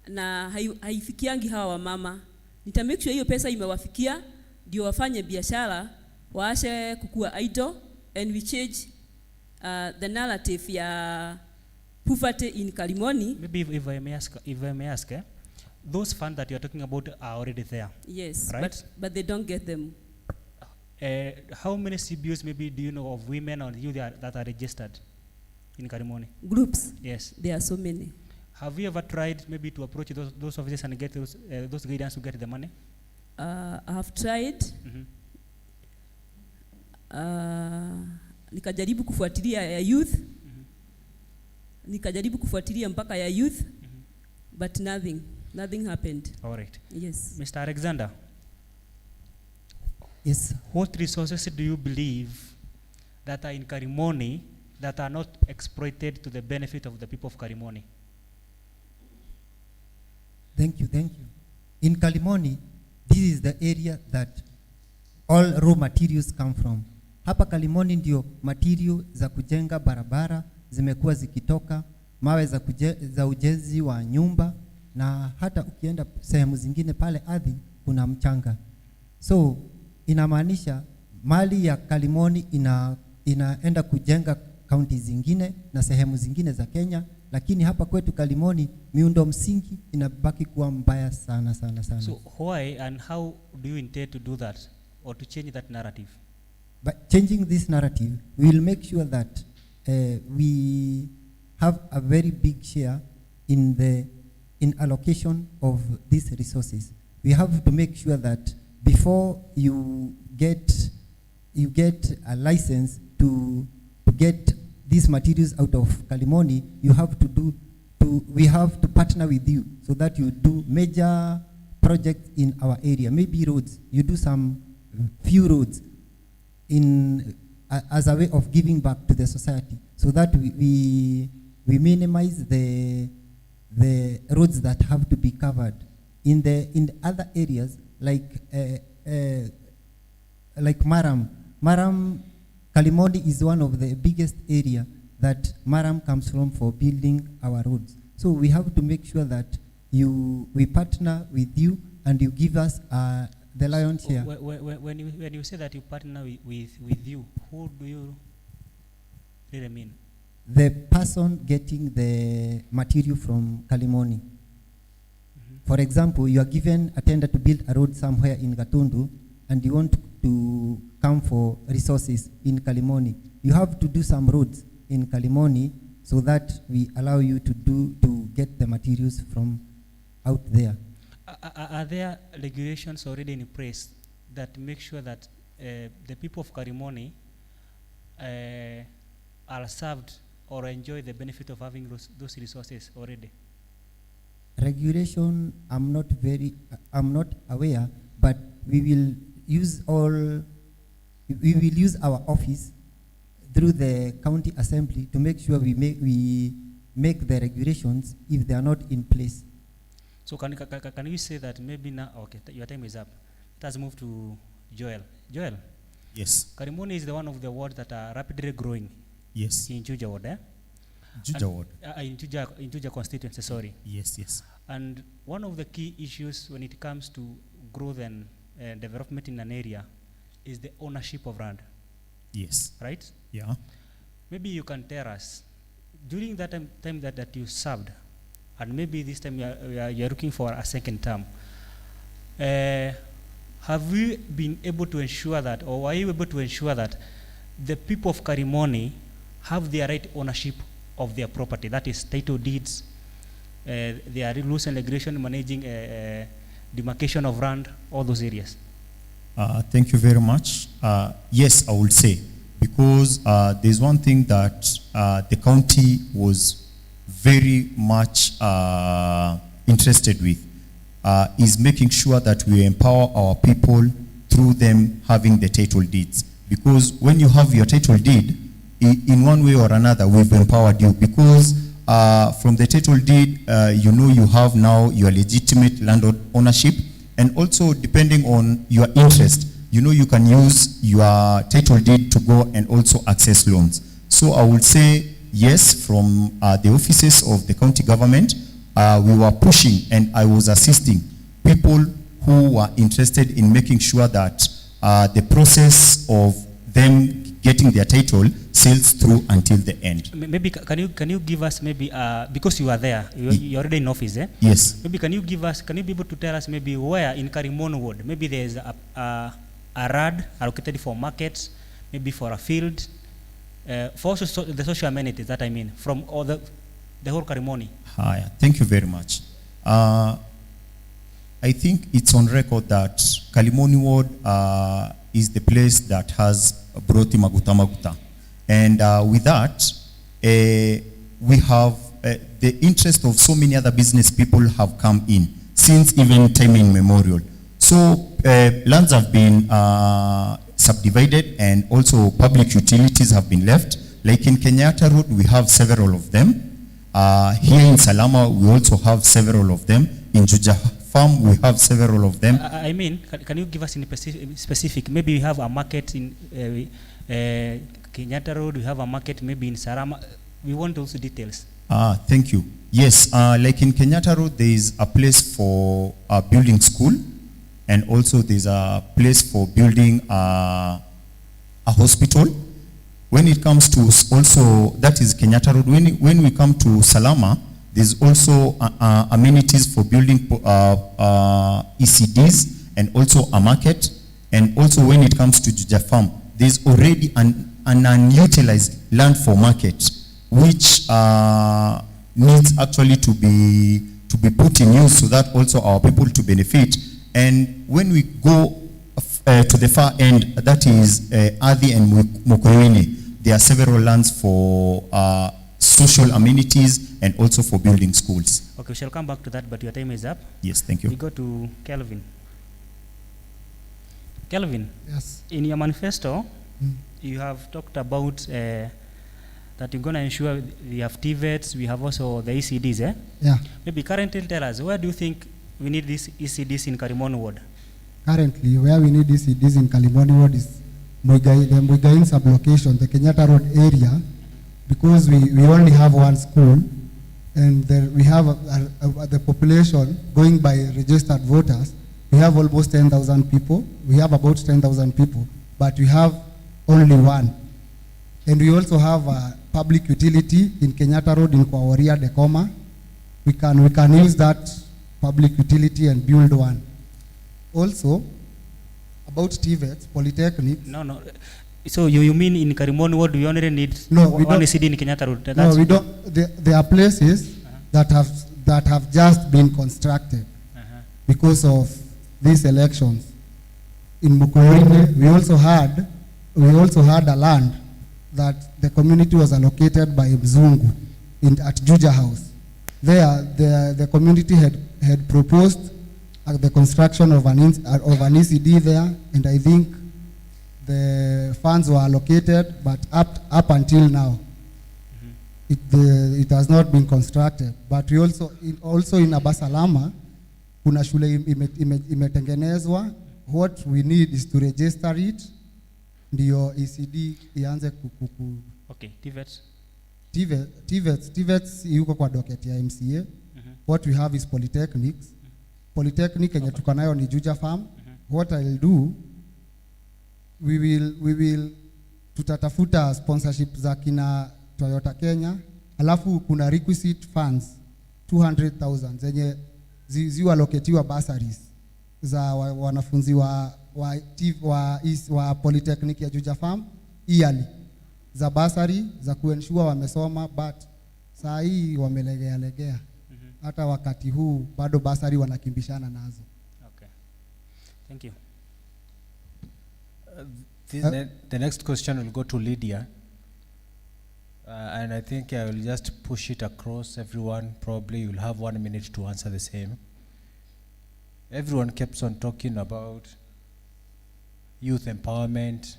na haifikiangi hawa wamama. Nita make sure hiyo pesa imewafikia, ndio wafanye biashara, waache kukua idle, and we change the narrative ya poverty in Kalimoni. Maybe if I may ask, those funds that you are talking about are already there. Yes, right? but they don't get them. How many CBOs maybe do you know of women or youth that are registered in Kalimoni? Groups? Yes. There are so many. Have you ever tried maybe to approach those officers and get those guidance to get the money? I have tried. Nikajaribu kufuatilia ya youth. Nikajaribu kufuatilia mpaka ya youth. But nothing happened. All right. Yes. Mr. Alexander. Yes. What resources do you believe that are in Kalimoni that are not exploited to the benefit of the people of Kalimoni? Thank you. In Kalimoni, this is the area that all raw materials come from. Hapa Kalimoni ndio material za kujenga barabara zimekuwa zikitoka, mawe za ujenzi wa nyumba, na hata ukienda sehemu zingine pale ardhi kuna mchanga. So inamaanisha mali ya Kalimoni inaenda kujenga kaunti zingine na sehemu zingine za Kenya, lakini hapa kwetu Kalimoni miundo msingi inabaki kuwa mbaya sana. So why and how do you intend to do that or to change that narrative? By changing this narrative, we will make sure that we have a very big share in allocation of these resources. We have to make sure that before you get a license to get these materials out of Kalimoni, we have to partner with you so that you do major projects in our area. Maybe roads, you do some few roads as a way of giving back to the society, so that we minimize the roads that have to be covered. In the other areas like Maram, Kalimoni is one of the biggest area that Maram comes from for building our roads. So we have to make sure that we partner with you and you give us the lion's share. When you say that you partner with you, who do you really mean? The person getting the material from Kalimoni. For example, you are given a tender to build a road somewhere in Gatundu, and you want to come for resources in Kalimoni. You have to do some roads in Kalimoni so that we allow you to get the materials from out there. Are there regulations already in place that make sure that the people of Kalimoni are served or enjoy the benefit of having those resources already? Regulation, I'm not aware, but we will use our office through the county assembly to make sure we make the regulations if they are not in place. So can you say that maybe now, okay, your time is up. Let's move to Joel. Joel? Yes. Kalimoni is one of the wards that are rapidly growing. Yes. In Juja ward, eh? Juja ward. In Juja constituency, sorry. Yes. And one of the key issues when it comes to growth and development in an area is the ownership of land. Yes. Right? Yeah. Maybe you can tell us, during that time that you served, and maybe this time you're looking for a second term, have we been able to ensure that, or were you able to ensure that the people of Kalimoni have their right ownership of their property, that is title deeds, their rules and regulation managing demarcation of land, all those areas? Thank you very much. Yes, I would say, because there's one thing that the county was very much interested with, is making sure that we empower our people through them having the title deeds. Because when you have your title deed, in one way or another, we've empowered you. Because from the title deed, you know you have now your legitimate landlord ownership. And also, depending on your interest, you know you can use your title deed to go and also access loans. So I would say, yes, from the offices of the county government, we were pushing and I was assisting people who were interested in making sure that the process of them getting their title sails through until the end. Maybe can you give us maybe because you are there, you're already in office, eh? Yes. Maybe can you be able to tell us maybe where in Kalimoni ward maybe there is a RAD allocated for markets, maybe for a field, for also the social amenities that I mean from all the whole Kalimoni. Hi, thank you very much. I think it's on record that Kalimoni ward is the place that has brought maguta. And with that, we have the interest of so many other business people have come in since even time immemorial. So lands have been subdivided and also public utilities have been left. Like in Kenyatta Road, we have several of them. Here in Salama, we also have several of them. In Juja Farm, we have several of them. I mean, can you give us in specific? Maybe we have a market in Kenyatta Road, we have a market maybe in Sarama. We want also details. Thank you. Yes, like in Kenyatta Road, there is a place for building school, and also there's a place for building a hospital. When it comes to also, that is Kenyatta Road. When we come to Salama, there's also amenities for building ECDs and also a market. And also when it comes to Juja Farm, there's already an unutilized land for market, which needs actually to be put in use so that also our people to benefit. And when we go to the far end, that is Adi and Mokoweni, there are several lands for social amenities and also for building schools. Okay, we shall come back to that, but your time is up. Yes, thank you. We go to Kelvin. Kelvin, Yes. in your manifesto, you have talked about that you're going to ensure we have TVETs, we have also the ECDs, eh? Yeah. Maybe currently tell us, where do you think we need these ECDs in Kalimoni ward? Currently, where we need ECDs in Kalimoni ward is the Muigain sublocation, the Kenyatta Road area, because we only have one school, and then we have the population going by registered voters. We have almost 10,000 people. We have about 10,000 people, but we have only one. And we also have a public utility in Kenyatta Road in Kwawaria, Dekoma. We can use that public utility and build one. Also, about TVETs, polytechnics. No. So you mean in Kalimoni ward we only need one ECD in Kenyatta Road? No, we don't. There are places that have just been constructed because of these elections. In Mukurine, we also had a land that the community was allocated by Mzungu at Juja House. There, the community had proposed the construction of an ECD there, and I think the funds were allocated, but up until now, it has not been constructed. But we also in Abasalama, kuna shule imetengenezwa. What we need is to register it, ndio ECD ianze kukuku. Okay, TVETs. TVETs yuko kwa docket ya MCA. What we have is polytechnics. Polytechnic yenye tuko nayo ni Juja Farm. What I'll do, we will tutatafuta sponsorship za kina Toyota Kenya. Alafu kuna requisite funds 200,000 zenye ziwa allocatiwa bursaries za wanafunzi wa polytechnic ya Juja Farm yearly, za bursary za kuensure wamesoma, but saa hii wamelegea. Hata wakati huu bado bursary wanakimbishana nazo. Thank you. The next question will go to Lydia. And I think I will just push it across everyone. Probably you'll have 1 minute to answer the same. Everyone keeps on talking about youth empowerment,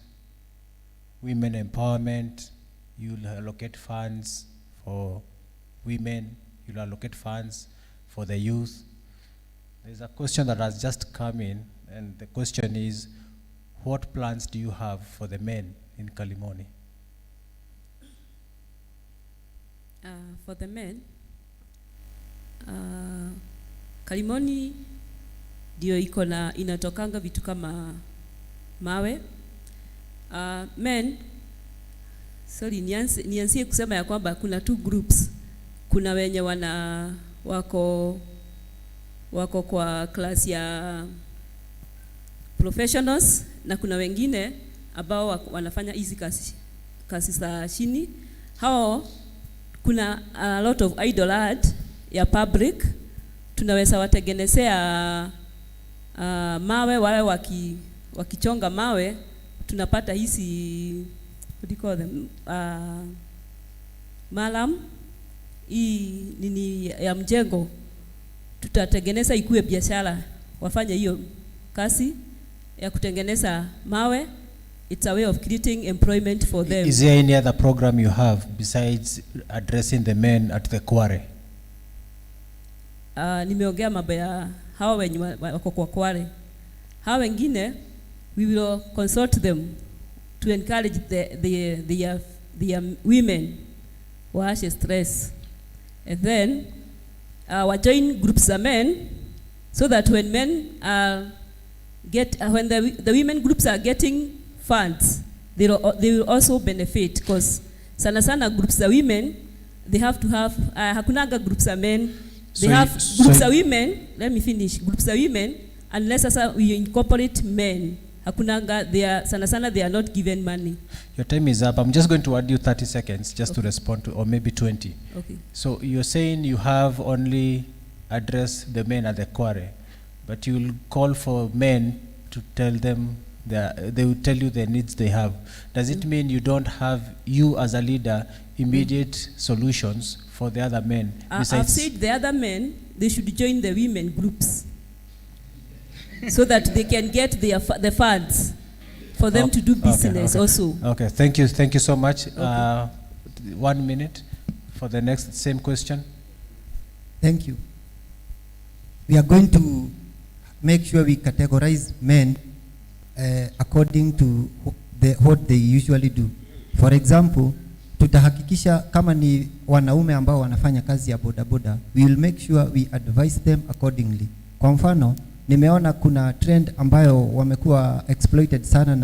women empowerment. You'll allocate funds for women. You'll allocate funds for the youth. There's a question that has just come in, and the question is, what plans do you have for the men in Kalimoni? For the men, Kalimoni ndio iko na inatokanga vitu kama mawe. Men, sorry, nianzie kusema ya kwamba kuna two groups. Kuna wenye wako kwa class ya professionals, na kuna wengine ambao wanafanya hizi kazi za chini. Hao kuna a lot of idle art ya public. Tunaweza watengenezea mawe, wale wakichonga mawe, tunapata hizi, what do you call them, malam, hii nini ya mjengo. Tutatengeneza ikuwe biashara, wafanye hiyo kazi ya kutengeneza mawe. It's a way of creating employment for them. Is there any other program you have besides addressing the men at the quarry? Nimeongea mambo ya hawa wenye wako kwa quarry. Hawa wengine, we will consult them to encourage the when waache stress. And then join groups of men, so that when men when the women groups are getting funds, they will also benefit, because sana groups of women, they have to have hakunaga groups of men, they have groups of women. Let me finish. Groups of women, unless we incorporate men, hakunaga, they are sana they are not given money. Your time is up. I'm just going to add you 30 seconds just to respond to, or maybe 20. Okay. So you're saying you have only addressed the men at the quarry, but you will call for men to tell them they will tell you the needs they have. Does it mean you don't have, you as a leader, immediate solutions for the other men? I've said the other men, they should join the women groups so that they can get the funds for them to do business also. Okay, thank you so much. 1 minute for the next same question. Thank you. We are going to make sure we categorize men according to what they usually do. For example, tutahakikisha kama ni wanaume ambao wanafanya kazi ya bodaboda, we will make sure we advise them accordingly. Kwa mfano, nimeona kuna trend ambayo wamekuwa exploited sana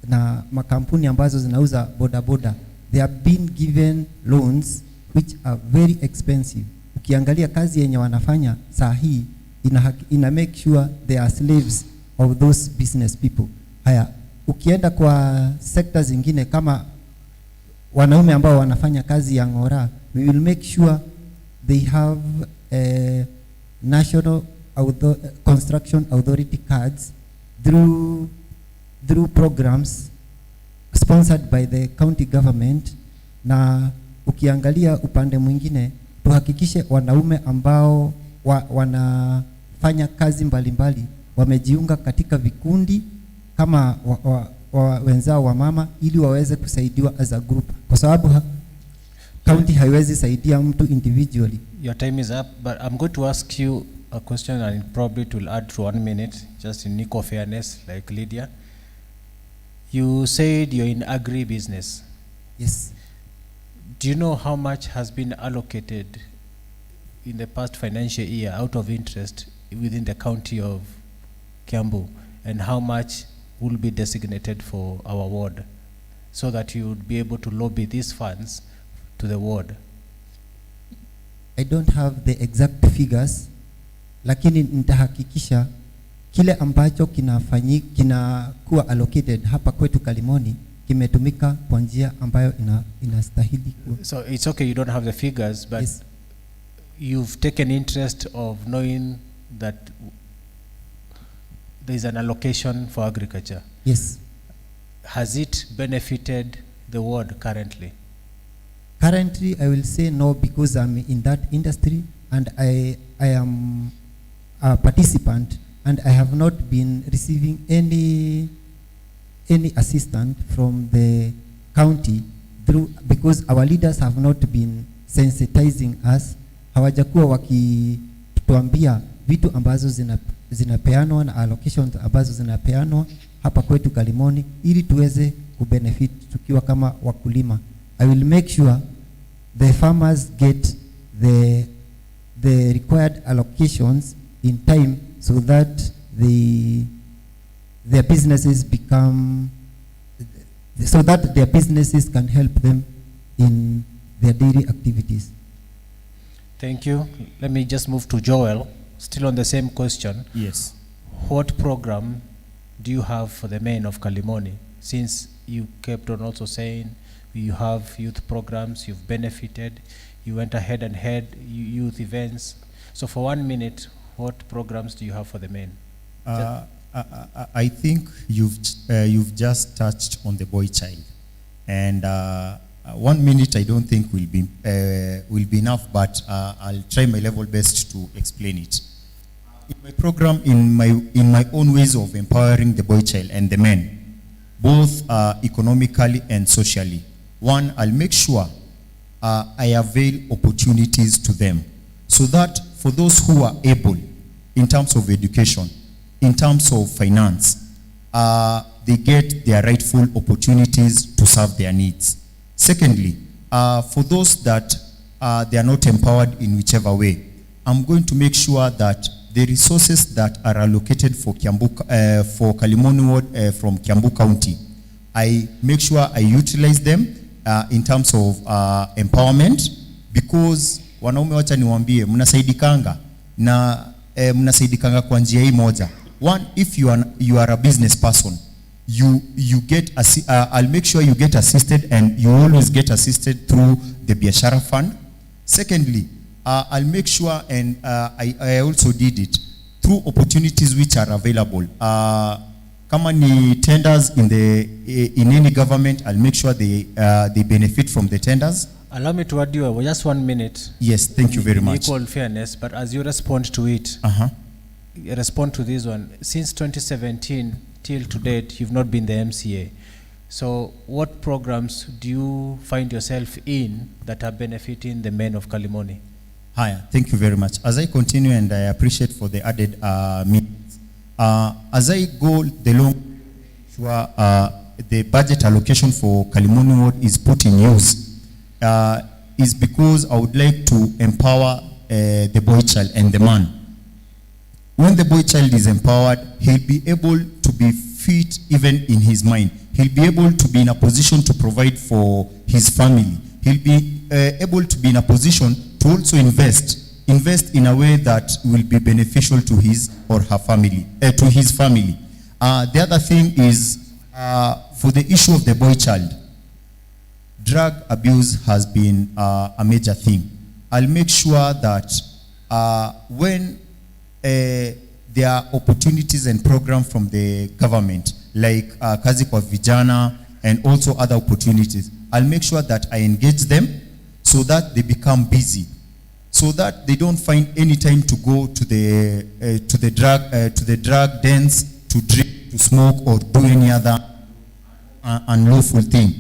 na makampuni ambazo zinauza bodaboda. They have been given loans which are very expensive. Ukiangalia kazi yenye wanafanya saa hii, ina make sure they are slaves of those business people. Haya, ukienda kwa sekta zingine kama wanaume ambao wanafanya kazi ya ngora, we will make sure they have national construction authority cards through programs sponsored by the county government. Na ukiangalia upande mwingine, tuhakikishe wanaume ambao wanafanya kazi mbalimbali wamejiunga katika vikundi kama wenzao wa mama, ili waweze kusaidiwa as a group, kwa sababu county haiwezi saidia mtu individually. Your time is up, but I'm going to ask you a question, and probably it will add to 1 minute, just in equal fairness, like Lydia. You said you're in agri-business. Yes. Do you know how much has been allocated in the past financial year out of interest within the county of Kiambu, and how much will be designated for our ward, so that you would be able to lobby these funds to the ward? I don't have the exact figures, lakini nitahakikisha kile ambacho kinakuwa allocated hapa kwetu Kalimoni kimetumika kwa njia ambayo inastahili kuwa. So it's okay you don't have the figures, but yes, you've taken interest of knowing that there is an allocation for agriculture. Yes. Has it benefited the ward currently? Currently, I will say no, because I'm in that industry and I am a participant, and I have not been receiving any assistance from the county because our leaders have not been sensitizing us. Hawajakuwa wakituambia vitu ambazo zinapeanwa na allocations ambazo zinapeanwa hapa kwetu Kalimoni ili tuweze kubenefit tukiwa kama wakulima. I will make sure the farmers get the required allocations in time, so that their businesses can help them in their daily activities. Thank you. Let me just move to Joel. Still on the same question. Yes. What program do you have for the men of Kalimoni? Since you kept on also saying you have youth programs, you've benefited, you went ahead and had youth events. So for 1 minute, what programs do you have for the men? I think you've just touched on the boy child, and 1 minute I don't think will be enough, but I'll try my level best to explain it. In my program, in my own ways of empowering the boy child and the men, both economically and socially. One, I'll make sure I avail opportunities to them, so that for those who are able, in terms of education, in terms of finance, they get their rightful opportunities to serve their needs. Secondly, for those that they are not empowered in whichever way, I'm going to make sure that the resources that are allocated for for Kalimoni Ward from Kiambu County, I make sure I utilize them in terms of empowerment, because wanaume wacha niwaambie mnasaidikanga na mnasaidikanga kwa njia hii moja. One, if you are a business person, you get I'll make sure you get assisted, and you always get assisted through the Biashara Fund. Secondly, I'll make sure, and I also did it through opportunities which are available. Kama ni tenders in any government, I'll make sure they benefit from the tenders. Allow me to add you just 1 minute. Yes, thank you very much. Equal fairness, but as you respond to it, respond to this one. Since 2017 till to date, you've not been the MCA. So what programs do you find yourself in that are benefiting the men of Kalimoni? Hi, thank you very much. As I continue, and I appreciate for the added minutes, as I go the long, the budget allocation for Kalimoni Ward is put in use, is because I would like to empower the boy child and the man. When the boy child is empowered, he'll be able to be fit even in his mind. He'll be able to be in a position to provide for his family. He'll be able to be in a position to also invest in a way that will be beneficial to his or her family, to his family. The other thing is, for the issue of the boy child, drug abuse has been a major theme. I'll make sure that when there are opportunities and programs from the government, like Kazi kwa Vijana and also other opportunities, I'll make sure that I engage them so that they become busy, so that they don't find any time to go to the drug dens, to drink, to smoke, or do any other unlawful thing.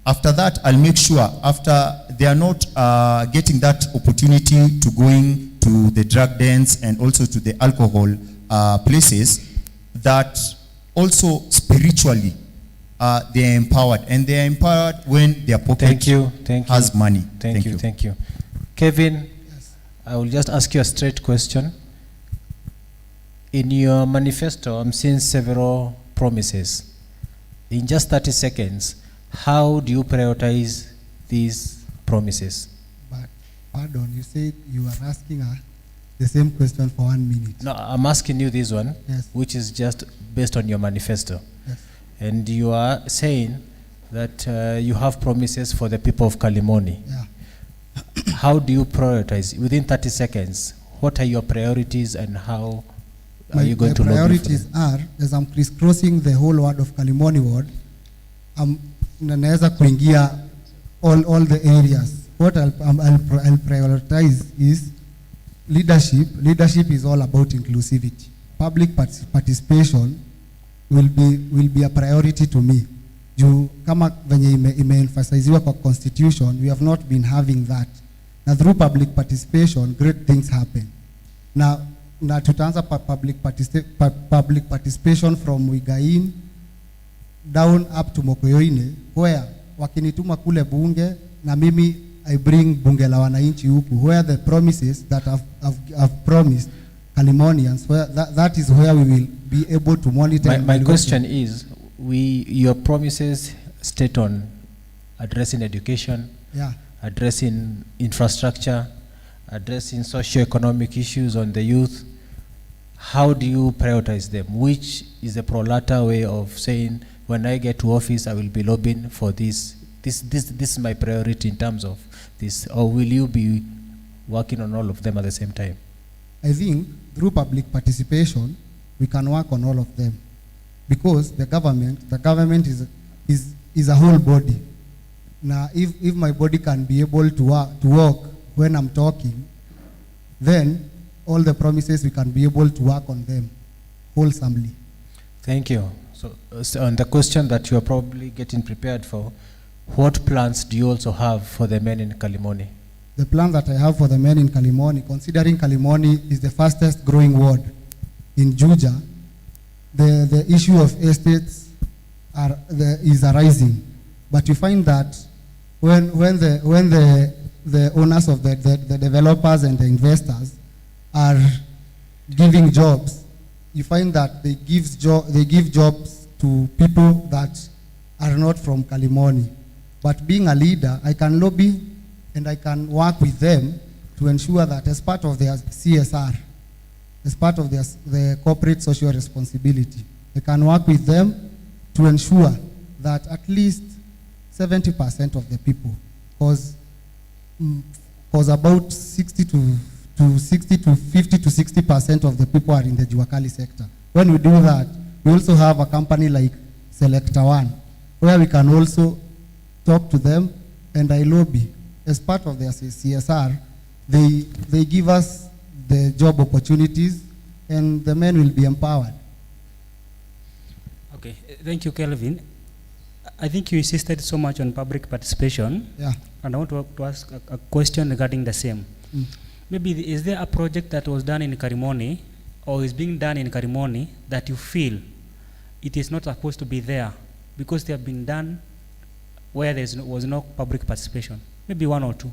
After that, I'll make sure after they are not getting that opportunity to going to the drug dens and also to the alcohol places, that also spiritually they are empowered, and they are empowered when their pocket has money. Thank you. Kevin, yes. I will just ask you a straight question. In your manifesto, I'm seeing several promises. In just 30 seconds, how do you prioritize these promises? But, pardon, you said you are asking the same question for 1 minute. No, I'm asking you this one, yes, which is just based on your manifesto. Yes. And you are saying that you have promises for the people of Kalimoni. Yeah. How do you prioritize? Within 30 seconds, what are your priorities and how are you going to lobby for priorities them? are, as I'm crisscrossing the whole ward of Kalimoni ward, naweza kuingia all the areas. What I'll prioritize is leadership. Leadership is all about inclusivity. Public participation will be a priority to me. Juu kama venye ime-emphasiziwa kwa constitution, we have not been having that. Na through public participation, great things happen. Na tutaanza public participation from Wigain down up to Mokoyoine, where wakinituma kule bunge na mimi I bring bunge la wananchi huku, where the promises that I've promised Kalimonians, where that is where we will be able to monitor. My question is, your promises state on addressing education, yeah, addressing infrastructure, addressing socio-economic issues on the youth. How do you prioritize them? Which is the pro-latter way of saying, when I get to office, I will be lobbying for this. This is my priority in terms of this. Or will you be working on all of them at the same time? I think through public participation, we can work on all of them. Because the government is a whole body. Now, if my body can be able to work when I'm talking, then all the promises, we can be able to work on them wholesomely. Thank you. So on the question that you are probably getting prepared for, what plans do you also have for the men in Kalimoni? The plan that I have for the men in Kalimoni, considering Kalimoni is the fastest growing ward in Juja, the issue of estates is arising. But you find that when the owners of the developers and the investors are giving jobs, you find that they give jobs to people that are not from Kalimoni. But being a leader, I can lobby and I can work with them to ensure that as part of their CSR, as part of their corporate social responsibility, I can work with them to ensure that at least 70% of the people, because about 50 to 60% of the people are in the Juakali sector. When we do that, we also have a company like Selector One, where we can also talk to them, and I lobby. As part of their CSR, they give us the job opportunities, and the men will be empowered. Okay, thank you, Kelvin. I think you insisted so much on public participation. Yeah. And I want to ask a question regarding the same. Maybe is there a project that was done in Kalimoni or is being done in Kalimoni that you feel it is not supposed to be there because they have been done where there was no public participation? Maybe one or two.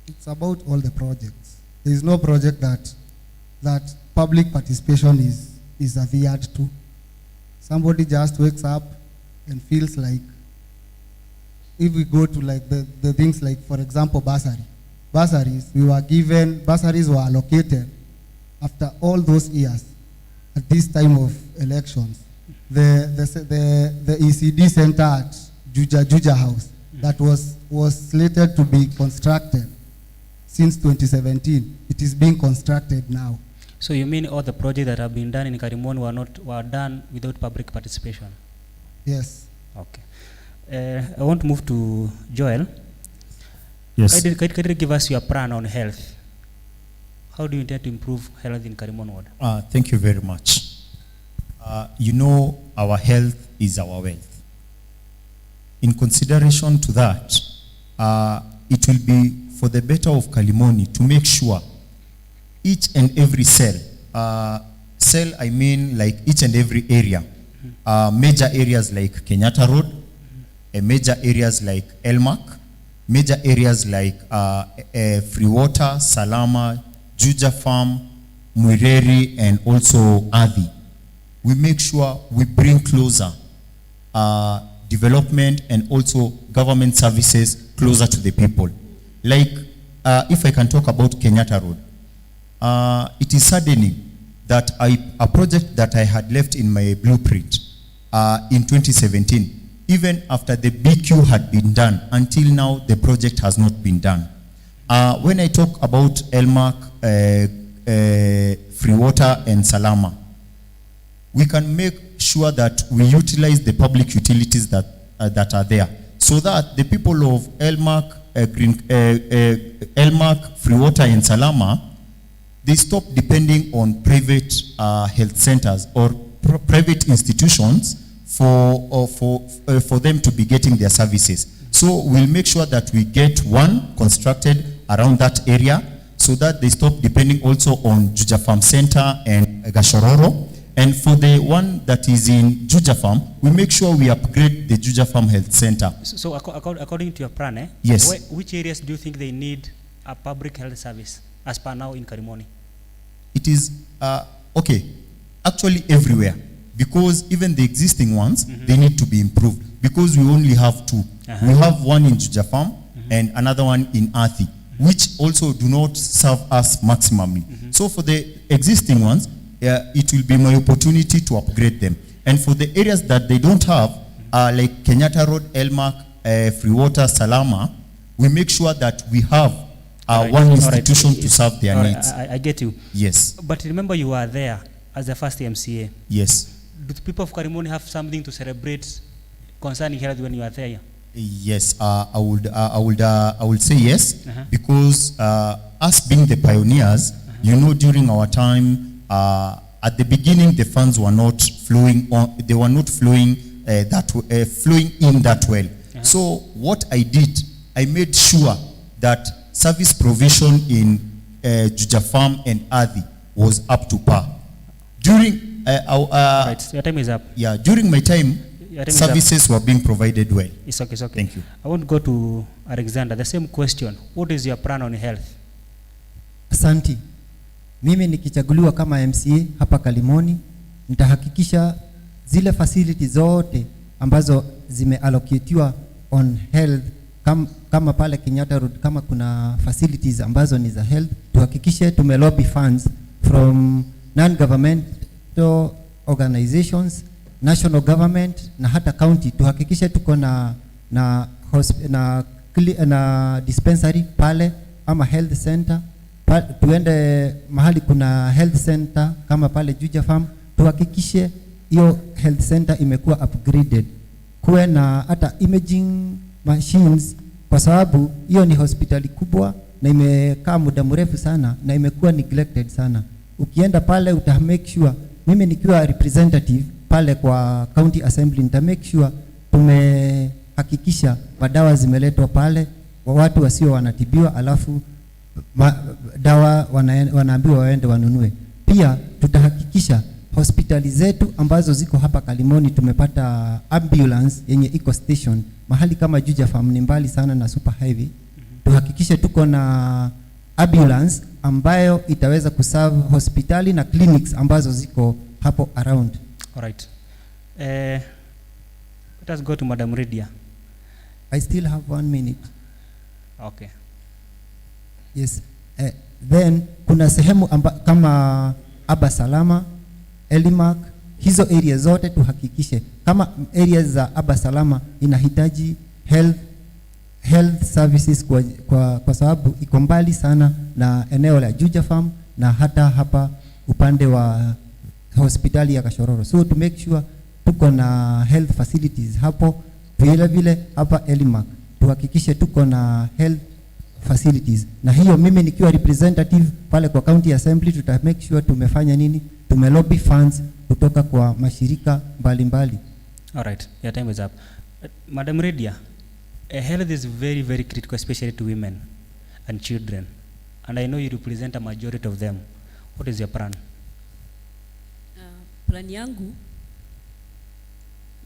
It's about all the projects. There is no project that public participation is adhered to. Somebody just wakes up and feels like, if we go to like the things like, for example, bursaries, bursaries were allocated after all those years at this time of elections. The ECD center at Juja House that was slated to be constructed since 2017. It is being constructed now. So you mean all the projects that have been done in Kalimoni were done without public participation? Yes. Okay. I want to move to Joel. Yes. Could you give us your plan on health? How do you intend to improve health in Kalimoni ward? Thank you very much. You know, our health is our wealth. In consideration to that, it will be for the better of Kalimoni to make sure each and every cell, I mean like each and every area, major areas like Kenyatta Road, major areas like Elmak, major areas like Freewater, Salama, Juja Farm, Mwireri, and also Adi. We make sure we bring closer development and also government services closer to the people. Like, if I can talk about Kenyatta Road, it is saddening that a project that I had left in my blueprint in 2017, even after the BQ had been done, until now the project has not been done. When I talk about Elmak, free water and Salama. We can make sure that we utilize the public utilities that are there, so that the people of Elmark, Elmark, Free Water and Salama, they stop depending on private health centers or private institutions for them to be getting their services. So we'll make sure that we get one constructed around that area, so that they stop depending also on Juja Farm Center and Gashororo. And for the one that is in Juja Farm, we make sure we upgrade the Juja Farm Health Center. So according to your plan, yes. Which areas do you think they need a public health service as per now in Kalimoni? It is, okay, actually everywhere. Because even the existing ones, they need to be improved. Because we only have two. We have one in Juja Farm and another one in Athi, which also do not serve us maximally. So for the existing ones, it will be my opportunity to upgrade them. And for the areas that they don't have, like Kenyatta Road, Elmark, Free Water, Salama, we make sure that we have one institution to serve their needs. I get you. Yes. But remember, you are there as the first MCA. Yes. Do the people of Kalimoni have something to celebrate concerning health when you are there? Yes, I would say yes, because us being the pioneers, you know, during our time, at the beginning, the funds were not flowing on. They were not flowing flowing in that well. So what I did, I made sure that service provision in Juja Farm and Athi was up to par. During right, your time is up. Yeah, during my time, services were being provided well. It's okay, it's okay. Thank you. I want to go to Alexander. The same question. What is your plan on health? Asante. Mimi nikichaguliwa kama MCA hapa Kalimoni, nitahakikisha zile facilities zote ambazo zimeallocatiwa on health, kama pale Kenyatta Road, kama kuna facilities ambazo ni za health, tuhakikishe tumelobby funds from non-governmental organizations, national government na hata county, tuhakikishe tuko na dispensary pale ama health center. Tuende mahali kuna health center kama pale Juja Farm, tuhakikishe hiyo health center imekuwa upgraded, kuwe na hata imaging machines, kwa sababu hiyo ni hospitali kubwa na imekaa muda mrefu sana na imekuwa neglected sana. Ukienda pale uta make sure, mimi nikiwa representative pale kwa county assembly, nita make sure tumehakikisha madawa zimeletwa pale, watu wasio wanatibiwa alafu dawa wanaambiwa waende wanunue. Pia tutahakikisha hospitali zetu ambazo ziko hapa Kalimoni tumepata ambulance yenye iko station. Mahali kama Juja Farm ni mbali sana na super highway. Tuhakikishe tuko na ambulance ambayo itaweza kuserve hospitali na clinics ambazo ziko hapo around. All right. Let us go to Madam Ridia. I still have 1 minute. Okay. Yes. Then kuna sehemu kama Aba Salama, Elimark, hizo area zote tuhakikishe kama areas za Aba Salama inahitaji health services kwa sababu iko mbali sana na eneo la Juja Farm na hata hapa upande wa hospitali ya Kashororo. So to make sure tuko na health facilities hapo, vile hapa Elimark tuhakikishe tuko na health facilities. Na hiyo mimi nikiwa representative pale kwa county assembly, tuta make sure tumefanya nini, tumelobby funds kutoka kwa mashirika mbalimbali. All right, your time is up. Madam Ridia, health is very, very critical, especially to women and children, and I know you represent a majority of them. What is your plan? Plan yangu,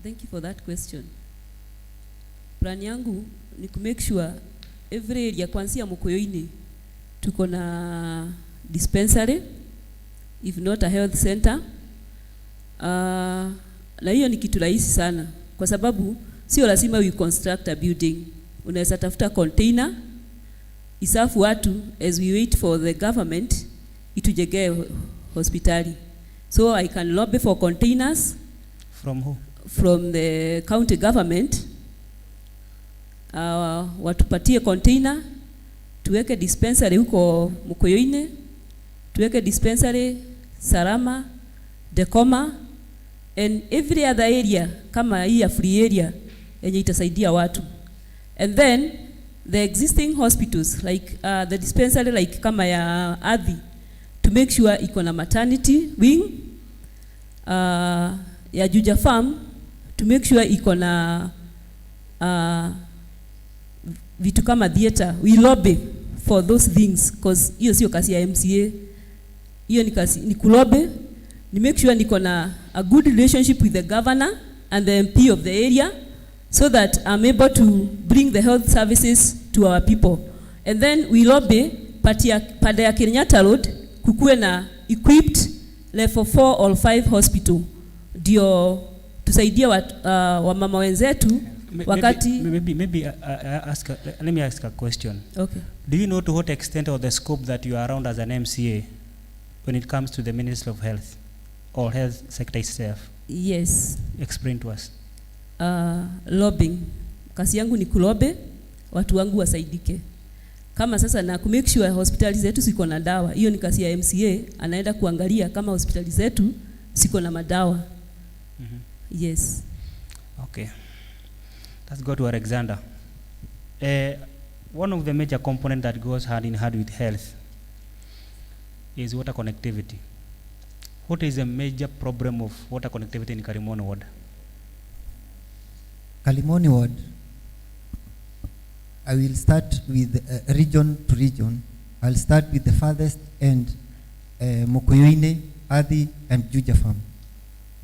thank you for that question. Plan yangu ni to make sure every area kuanzia Mukoyoini tuko na dispensary, if not a health center. Na hiyo ni kitu rahisi sana kwa sababu sio lazima we construct a building. Unaweza tafuta container isafu watu as we wait for the government itujengee hospitali. So I can lobby for containers. From who? From the county government. Watupatie container, tuweke dispensary huko Mukoyoine, tuweke dispensary Sarama, Dekoma, and every other area kama hii ya free area yenye itasaidia watu. And then the existing hospitals like the dispensary like kama ya Adhi, to make sure iko na maternity wing, ya Juja Farm to make sure iko na vitu kama theater. We lobby for those things because hiyo sio kazi ya MCA, hiyo ni kazi ni kulobe, ni make sure niko na a good relationship with the governor and the MP of the area so that I'm able to bring the health services to our people. And then we lobby pande ya Kenyatta Road kukuwe na equipped level 4 or 5 hospital ndio tusaidia wamama wenzetu wakati let me ask a question. Okay. Do you know to what extent of the scope that you are around as an MCA when it comes to the Ministry of Health or health sector itself? Yes. Explain to us. Lobbying. Kazi yangu ni kulobe watu wangu wasaidike. Kama sasa na kumake sure hospitali zetu siko na dawa. Hiyo ni kazi ya MCA, anaenda kuangalia kama hospitali zetu siko na madawa. Yes. Okay. Let's go to Alexander. One of the major components that goes hand in hand with health is water connectivity. What is the major problem of water connectivity in Kalimoni ward? Kalimoni ward, I will start with region to region. I'll start with the farthest end, Mokoyoine, Adhi, and Juja Farm.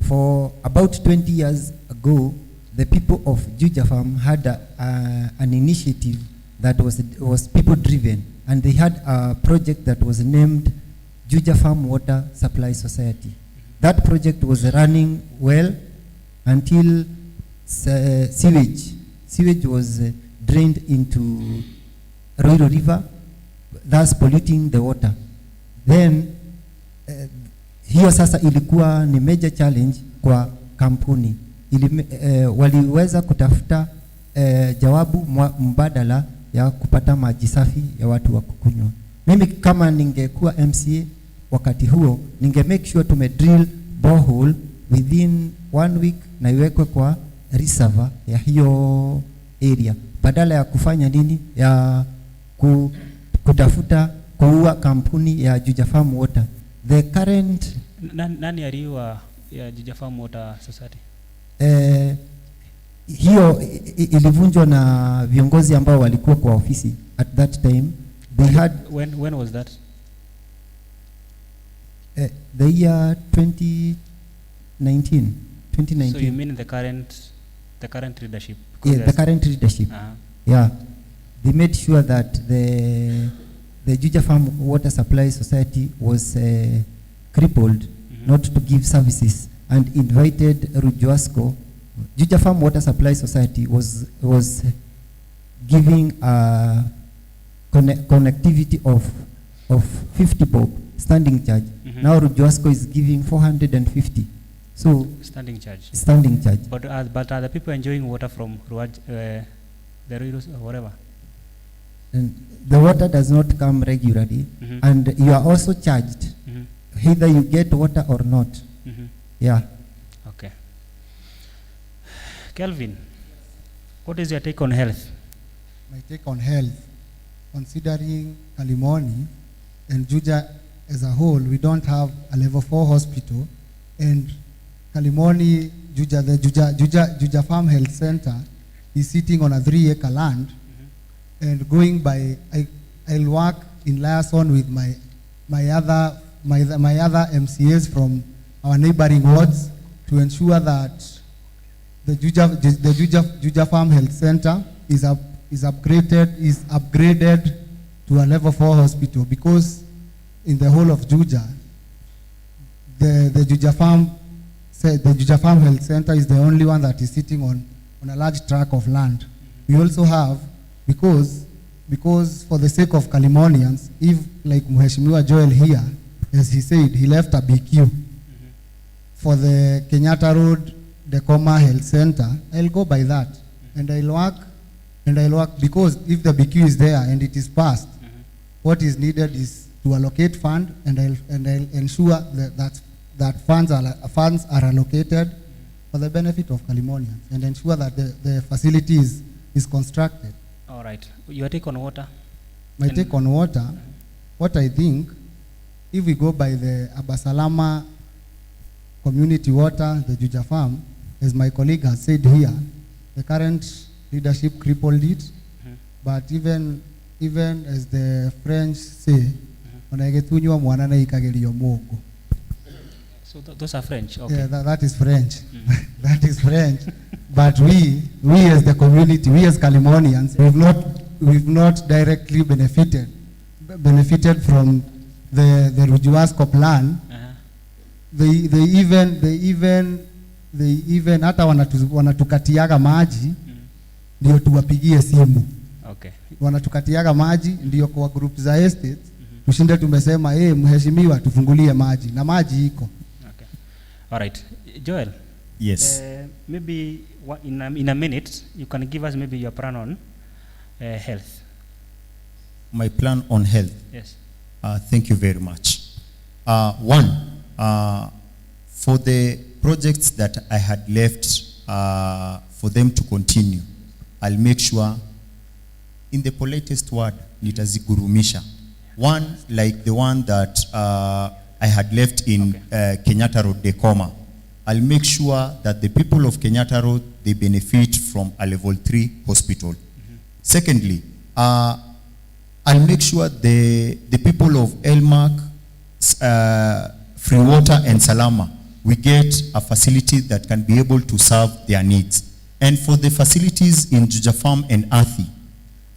For about 20 years ago, the people of Juja Farm had an initiative that was people-driven, and they had a project that was named Juja Farm Water Supply Society. That project was running well until sewage was drained into Roiro River, thus polluting the water. Then hiyo sasa ilikuwa ni major challenge kwa kampuni. Waliweza kutafuta jawabu mbadala ya kupata maji safi ya watu wa kukunywa. Mimi kama ningekuwa MCA wakati huo, ninge make sure drill borehole within 1 week na iwekwe kwa reservoir ya hiyo area, badala ya kufanya nini ya kutafuta kuua kampuni ya Juja Farm Water. The current nani aliwa ya Juja Farm Water Society? Hiyo ilivunjwa na viongozi ambao walikuwa kwa ofisi at that time. They had when was that? The year 2019. So you mean the current leadership? Yeah, the current leadership. Yeah, they made sure that the Juja Farm Water Supply Society was crippled, not to give services, and invited Rujuasco. Juja Farm Water Supply Society was giving connectivity of 50 bob standing charge. Now Rujuasco is giving 450. So standing charge. Standing charge. But are the people enjoying water from the Ruiros or whatever? And the water does not come regularly, and you are also charged, either you get water or not. Yeah. Okay. Kelvin, what is your take on health? My take on health, considering Kalimoni and Juja as a whole, we don't have a level 4 hospital, and Kalimoni, the Juja Farm Health Center is sitting on a 3-acre land, and going by, I'll work in liaison with my other MCAs from our neighboring wards to ensure that the Juja Farm Health Center is upgraded to a level 4 hospital, because in the whole of Juja, the Juja Farm Health Center is the only one that is sitting on a large tract of land. We also have, because for the sake of Kalimonians, if like Mheshimiwa Joel here, as he said, he left a BQ for the Kenyatta Road, the Coma Health Center, I'll go by that, and I'll work, because if the BQ is there and it is passed, what is needed is to allocate fund, and I'll ensure that funds are allocated for the benefit of Kalimonians, and ensure that the facility is constructed. All right. Your take on water? My take on water, what I think, if we go by the Abasalama community water, the Juja farm, as my colleague has said here, the current leadership crippled it. But even as the French say, So those are French. Okay. Yeah, that is French. That is French. But we as the community, we as Kalimonians, we've not directly benefited from the Rujuasco plan. They even hata wanatukatiaga maji ndio tuwapigie simu. Okay. Wanatukatiaga maji ndio kwa group za estate tushinde tumesema mheshimiwa tufungulie maji na maji iko. Okay. All right. Joel. Yes. Maybe in a minute you can give us maybe your plan on health. My plan on health. Yes. Thank you very much. For the projects that I had left for them to continue, I'll make sure, in the politest word, nitazigurumisha. One, like the one that I had left in Kenyatta Road, Dekoma. I'll make sure that the people of Kenyatta Road, they benefit from a level 3 hospital. Secondly, I'll make sure the people of Elmark, Freewater and Salama, we get a facility that can be able to serve their needs. And for the facilities in Juja Farm and Athi,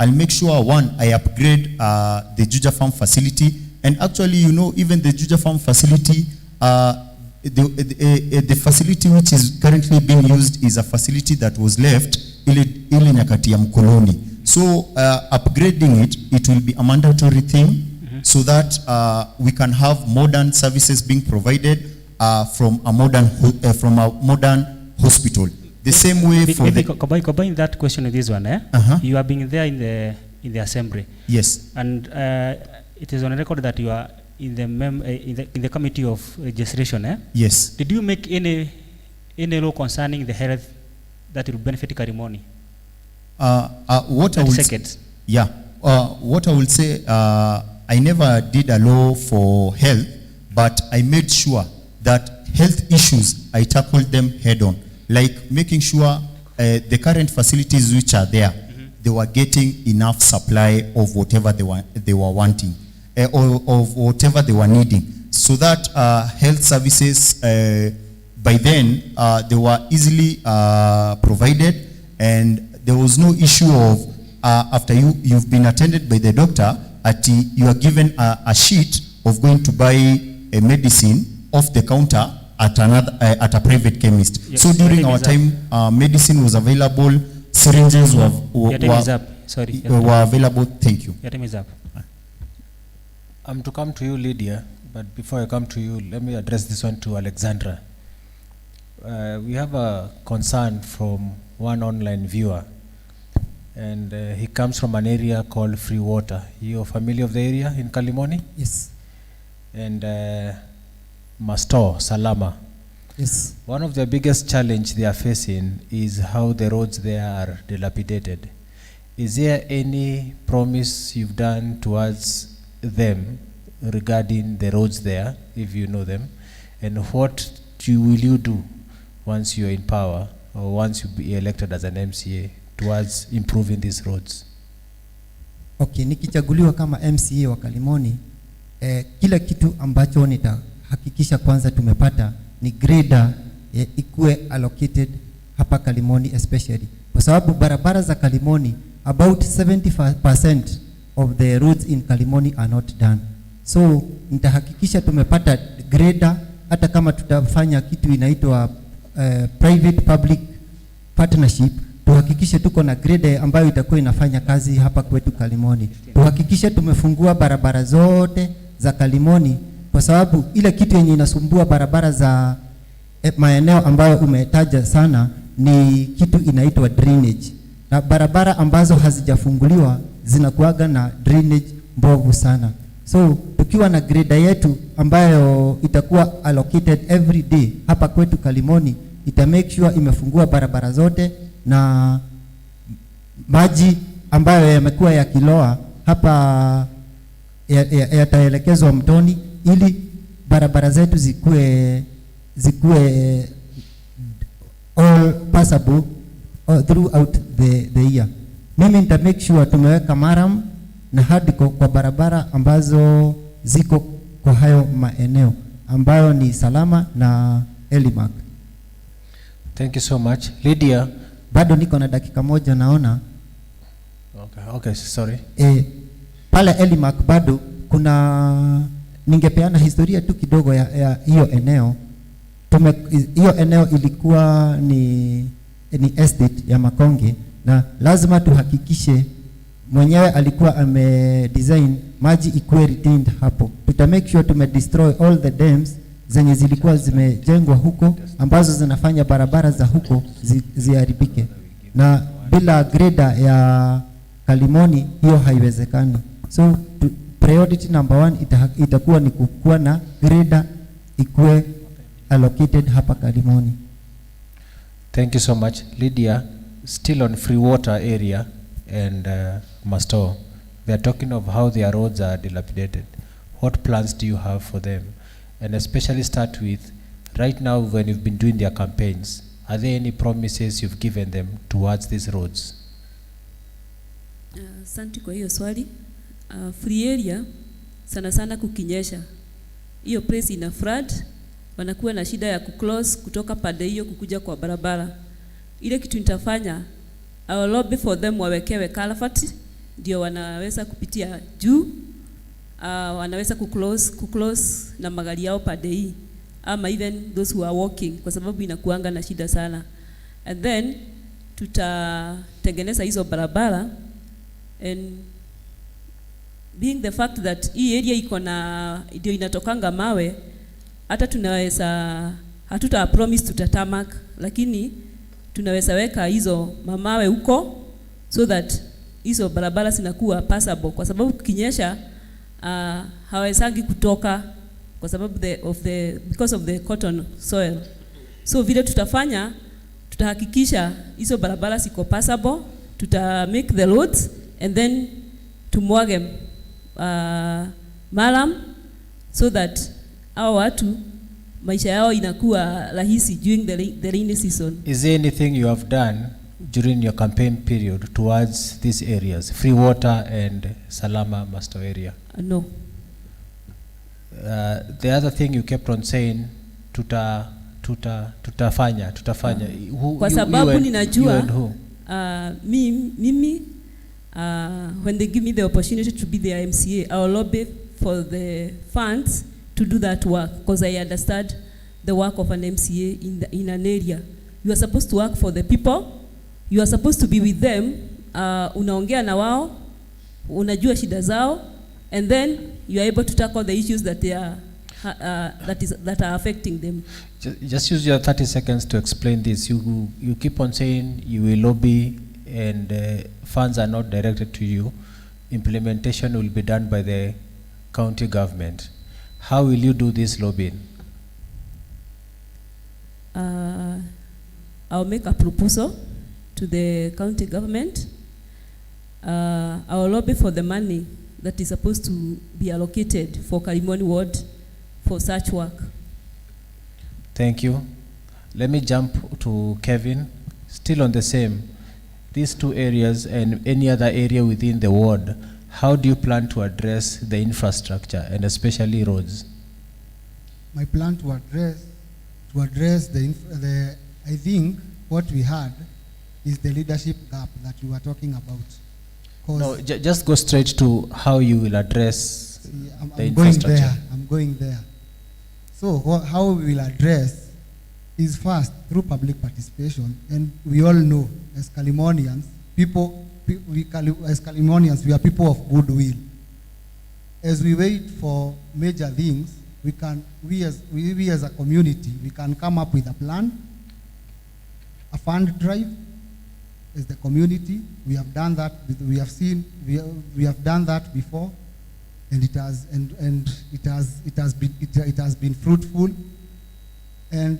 I'll make sure, one, I upgrade the Juja Farm facility. And actually, even the Juja Farm facility, the facility which is currently being used is a facility that was left ile nyakati ya mkoloni. So upgrading it will be a mandatory thing, so that we can have modern services being provided from a modern hospital. The same way for combine that question with this one. You are being there in the assembly. Yes. And it is on record that you are in the committee of registration. Yes. Did you make any law concerning the health that will benefit Kalimoni? What I will say, I never did a law for health, but I made sure that health issues, I tackled them head on. Like making sure the current facilities which are there, they were getting enough supply of whatever they were wanting, or of whatever they were needing, so that health services, by then, they were easily provided, and there was no issue of after you've been attended by the doctor, you are given a sheet of going to buy a medicine off the counter at a private chemist. Yes. So during our time, medicine was available, syringes were available. Thank you. Your time is up. To come to you, Lydia, but before I come to you, let me address this one to Alexandra. We have a concern from one online viewer, and he comes from an area called Freewater. You're familiar with the area in Kalimoni? Yes. And Mastor, Salama. Yes. One of the biggest challenge they are facing is how the roads there are dilapidated. Is there any promise you've done towards them regarding the roads there, if you know them? And what will you do once you're in power, or once you be elected as an MCA, towards improving these roads? Okay, nikichaguliwa kama MCA wa Kalimoni, kila kitu ambacho nitahakikisha kwanza tumepata ni grader ikuwe allocated hapa Kalimoni especially. Kwa sababu barabara za Kalimoni, about 75% of the roads in Kalimoni are not done. So nitahakikisha tumepata grader, hata kama tutafanya kitu inaitwa private public partnership, tuhakikishe tuko na grade ambayo itakuwa inafanya kazi hapa kwetu Kalimoni. Tuhakikishe tumefungua barabara zote za Kalimoni, kwa sababu ile kitu yenye inasumbua barabara za maeneo ambayo umetaja sana ni kitu inaitwa drainage. Na barabara ambazo hazijafunguliwa zinakuaga na drainage mbovu sana. So tukiwa na grader yetu ambayo itakuwa allocated every day hapa kwetu Kalimoni, ita make sure imefungua barabara zote, na maji ambayo yamekuwa yakiloa hapa yataelekezwa mtoni, ili barabara zetu zikuwe all passable throughout the year. Mimi nita make sure tumeweka maram na hardcore kwa barabara ambazo ziko kwa hayo maeneo ambayo ni Salama na Elimark. Thank you so much. Lydia. Bado niko na dakika moja naona. Okay, sorry. Pale Elimark bado kuna, ningepeana historia tu kidogo ya hiyo eneo. Hiyo eneo ilikuwa ni estate ya Makonge, na lazima tuhakikishe mwenyewe alikuwa design maji ikuwe retained hapo. Tuta make sure destroy all the dams zenye zilikuwa zimejengwa huko ambazo zinafanya barabara za huko ziharibike, na bila grader ya Kalimoni hiyo haiwezekani. So priority number 1 itakuwa ni kukuwa na grader ikuwe allocated hapa Kalimoni. Thank you so much. Lydia, still on free water area and Masto, they are talking of how their roads are dilapidated. What plans do you have for them? And especially start with, right now when you've been doing their campaigns, are there any promises you've given them towards these roads? Asante kwa hiyo swali. Free area sana sana kukinyesha, hiyo place ina flood, wanakuwa na shida ya kuclose kutoka pande hiyo kukuja kwa barabara. Ile kitu nitafanya, I'll lobby for them wawekewe culvert ndio wanaweza kupitia juu, wanaweza kuclose na magari yao pande hii, ama even those who are walking, kwa sababu inakuanga na shida sana. And then tutatengeneza hizo barabara, and being the fact that hii area iko na ndio inatokanga mawe, hata tunaweza, hatuta promise tutatamak, lakini tunaweza weka hizo mamawe huko so that hizo barabara zinakuwa passable, kwa sababu kinyesha hawezangi kutoka kwa sababu because of the cotton soil. So vile tutafanya, tutahakikisha hizo barabara ziko passable, make the roads, and then tumwage malam so that hao watu maisha yao inakuwa rahisi during the rainy season. Is there anything you have done during your campaign period towards these areas, free water and Salama Masto area? No. The other thing you kept on saying, tutafanya. Kwa sababu ninajua mimi when they give me the opportunity to be their MCA, I will lobby for the funds to do that work, because I understand the work of an MCA in an area. You are supposed to work for the people. You are supposed to be with them. Unaongea na wao, unajua shida zao, and then you are able to tackle the issues that they are that are affecting them. Just use your 30 seconds to explain this. You keep on saying you will lobby and funds are not directed to you. Implementation will be done by the county government. How will you do this lobbying? I'll make a proposal to the county government. I will lobby for the money that is supposed to be allocated for Kalimoni ward for such work. Thank you. Let me jump to Kevin. Still on the same, these two areas and any other area within the ward, how do you plan to address the infrastructure and especially roads? My plan to address the I think what we had is the leadership gap that we were talking about. No, just go straight to how you will address the infrastructure. I'm going there. So how we will address is first through public participation, and we all know as Kalimonians, as Kalimonians, we are people of goodwill. As we wait for major things, we as a community, we can come up with a plan, a fund drive. As the community, we have done that. We have done that before, and it has been fruitful, and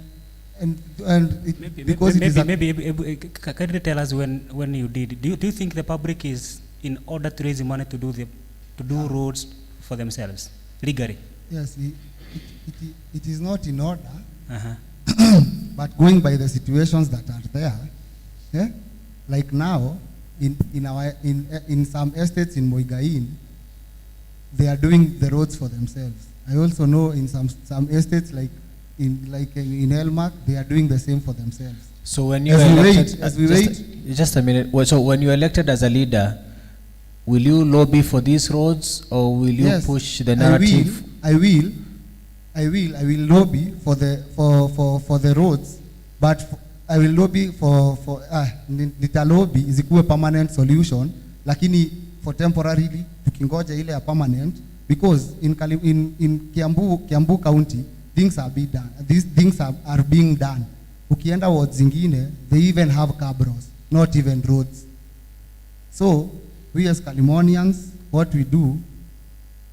because it is can you tell us when you did? Do you think the public is in order to raise money to do roads for themselves legally? Yes, it is not in order. Uh-huh. But going by the situations that are there, like now in some estates in Moigain, they are doing the roads for themselves. I also know in some estates like in Elmark, they are doing the same for themselves. So when you just a minute. So when you're elected as a leader, will you lobby for these roads, or will you push the narrative? I will lobby for the roads, but I will lobby for nitalobby isikuwe permanent solution, lakini for temporarily tukingoja ile ya permanent, because in Kiambu County things are being done. These things are being done. Ukienda wards zingine, they even have cabros, not even roads. So we as Kalimonians, what we do,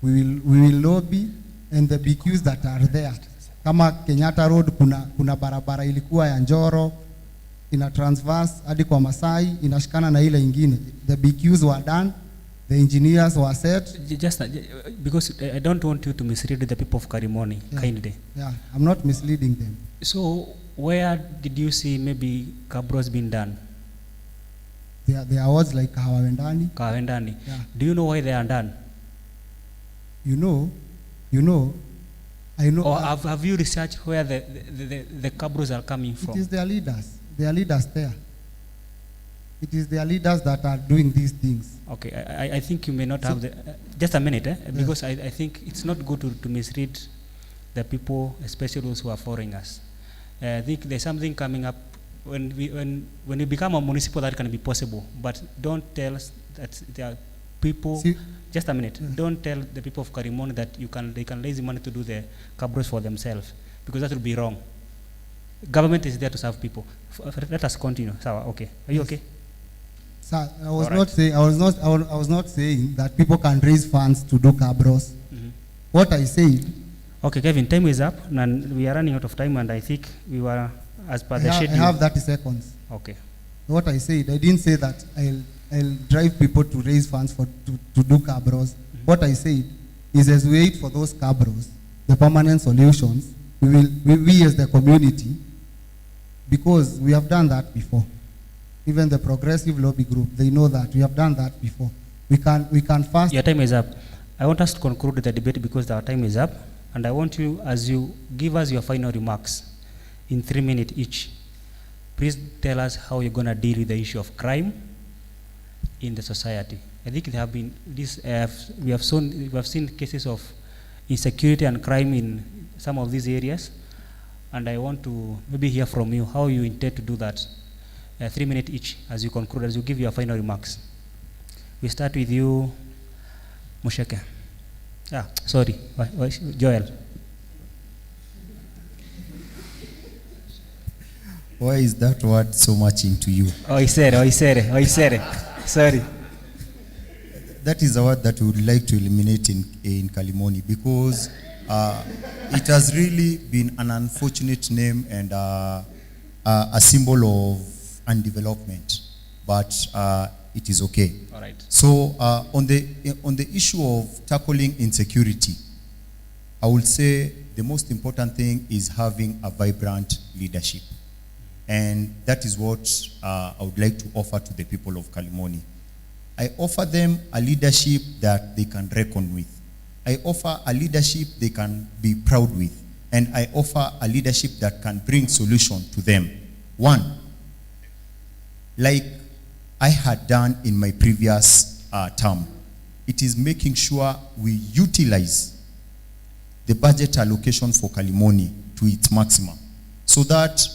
we will lobby, and the BQs that are there. Kama Kenyatta Road kuna barabara ilikuwa ya Njoro, ina transverse hadi kwa Masai, inashikana na ile ingine. The BQs were done, the engineers were set. Just because I don't want you to mislead the people of Kalimoni, kindly. Yeah, I'm not misleading them. So where did you see maybe cabros being done? There are words like Kawendani. Kawendani. Yeah. Do you know why they are done? You know, I know. Or have you researched where the cabros are coming from? It is their leaders. Their leaders there. It is their leaders that are doing these things. Okay, I think you may not have the... just a minute, because I think it's not good to mislead the people, especially those who are following us. I think there's something coming up. When you become a municipal, that can be possible, but don't tell us that there are people... just a minute. Don't tell the people of Kalimoni that they can raise money to do the cabros for themselves, because that will be wrong. Government is there to serve people. Let us continue. Sawa, okay. Are you okay? Sir, I was not saying that people can raise funds to do cabros. Mm-hmm. What I said. Okay, Kevin, time is up, and we are running out of time, and I think we were as per the schedule. I have 30 seconds. Okay. What I said, I didn't say that I'll drive people to raise funds to do cabros. Mm-hmm. What I said is, as we wait for those cabros, the permanent solutions, we as the community, because we have done that before. Even the progressive lobby group, they know that we have done that before. We can fast. Your time is up. I want us to conclude the debate because our time is up, and I want you, as you give us your final remarks in 3 minutes each, please tell us how you're going to deal with the issue of crime in the society. I think there have been we have seen cases of insecurity and crime in some of these areas, and I want to maybe hear from you how you intend to do that. 3 minutes each as you conclude, as you give your final remarks. We start with you, Musheke. Sorry, Joel. Why is that word so much into you? Oisere. Sorry. That is a word that we would like to eliminate in Kalimoni, because it has really been an unfortunate name and a symbol of undevelopment, but it is okay. All right. So on the issue of tackling insecurity, I would say the most important thing is having a vibrant leadership, and that is what I would like to offer to the people of Kalimoni. I offer them a leadership that they can reckon with. I offer a leadership they can be proud with, and I offer a leadership that can bring solution to them. One, like I had done in my previous term, it is making sure we utilize the budget allocation for Kalimoni to its maximum, so that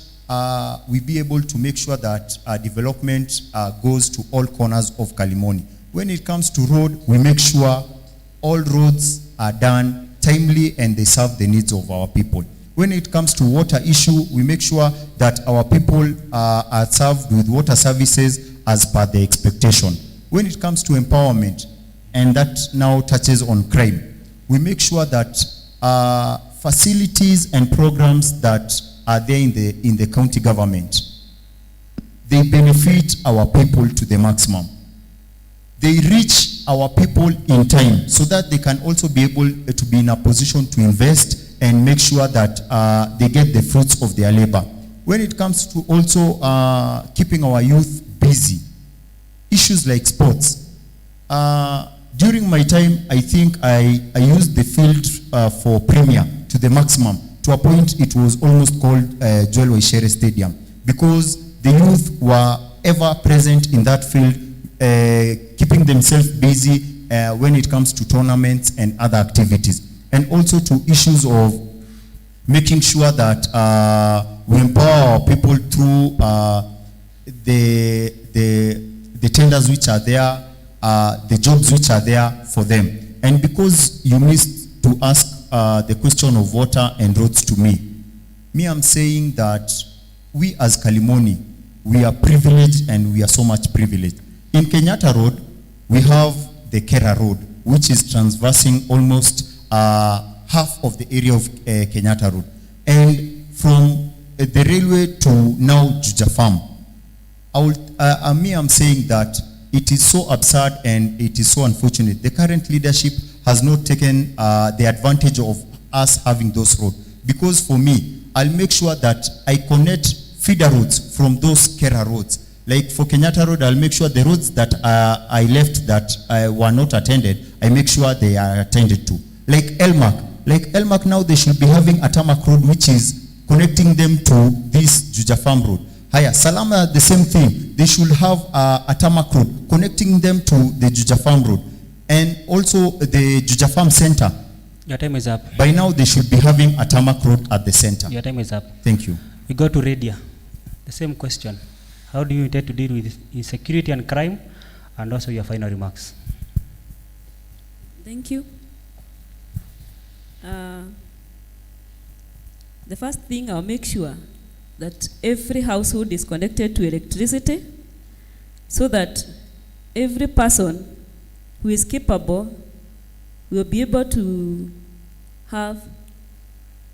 we be able to make sure that development goes to all corners of Kalimoni. When it comes to road, we make sure all roads are done timely and they serve the needs of our people. When it comes to water issue, we make sure that our people are served with water services as per the expectation. When it comes to empowerment, and that now touches on crime, we make sure that facilities and programs that are there in the county government, they benefit our people to the maximum. They reach our people in time so that they can also be able to be in a position to invest and make sure that they get the fruits of their labor. When it comes to also keeping our youth busy, issues like sports. During my time, I think I used the field for Premier to the maximum. To a point, it was almost called Joel Waishere Stadium, because the youth were ever present in that field, keeping themselves busy when it comes to tournaments and other activities. And also to issues of making sure that we empower our people through the tenders which are there, the jobs which are there for them. And because you missed to ask the question of water and roads to me I'm saying that we as Kalimoni, we are privileged and we are so much privileged. In Kenyatta Road, we have the Kera Road, which is transversing almost half of the area of Kenyatta Road. And from the railway to now Juja Farm, I'm saying that it is so absurd and it is so unfortunate. The current leadership has not taken the advantage of us having those roads. Because for me, I'll make sure that I connect feeder roads from those Kera roads. Like for Kenyatta Road, I'll make sure the roads that I left that were not attended, I make sure they are attended to. Like Elmark now they should be having a tarmac road which is connecting them to this Juja Farm Road. Haya, Salama, the same thing. They should have a tarmac road connecting them to the Juja Farm Road. And also the Juja Farm Center. Your time is up. By now they should be having a tarmac road at the center. Your time is up. Thank you. We go to Radia. The same question. How do you intend to deal with insecurity and crime? And also your final remarks. Thank you. The first thing, I'll make sure that every household is connected to electricity so that every person who is capable will be able to have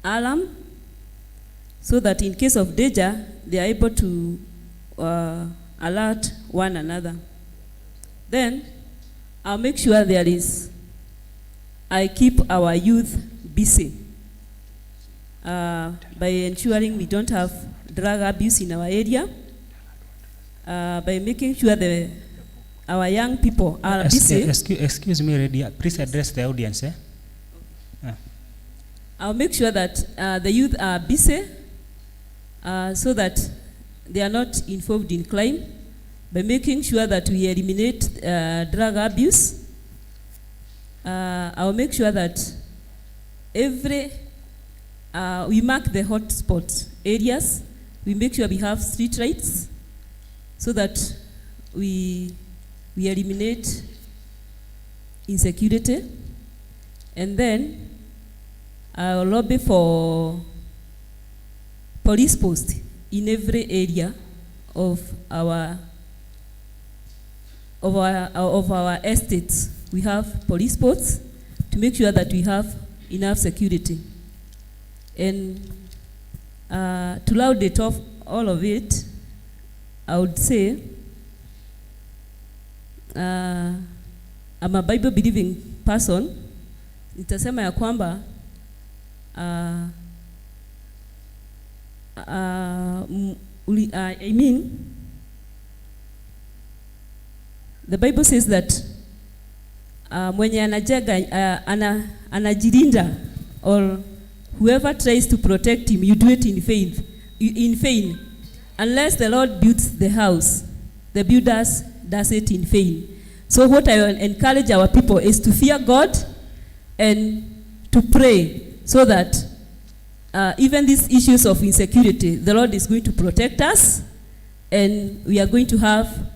alarm so that in case of danger, they are able to alert one another. Then, I'll make sure I keep our youth busy by ensuring we don't have drug abuse in our area, by making sure our young people are busy. Excuse me, Radia, please address the audience. I'll make sure that the youth are busy so that they are not involved in crime, by making sure that we eliminate drug abuse. I'll make sure that we mark the hotspot areas. We make sure we have street lights so that we eliminate insecurity. And then I'll lobby for police posts in every area of our estates. We have police posts to make sure that we have enough security. And to round it off all of it, I would say I'm a Bible-believing person. Nitasema ya kwamba I mean, the Bible says that mwenye anajenga anajilinda, or whoever tries to protect him, you do it in vain. Unless the Lord builds the house, the builders does it in vain. So what I will encourage our people is to fear God and to pray so that even these issues of insecurity, the Lord is going to protect us, and we are going to have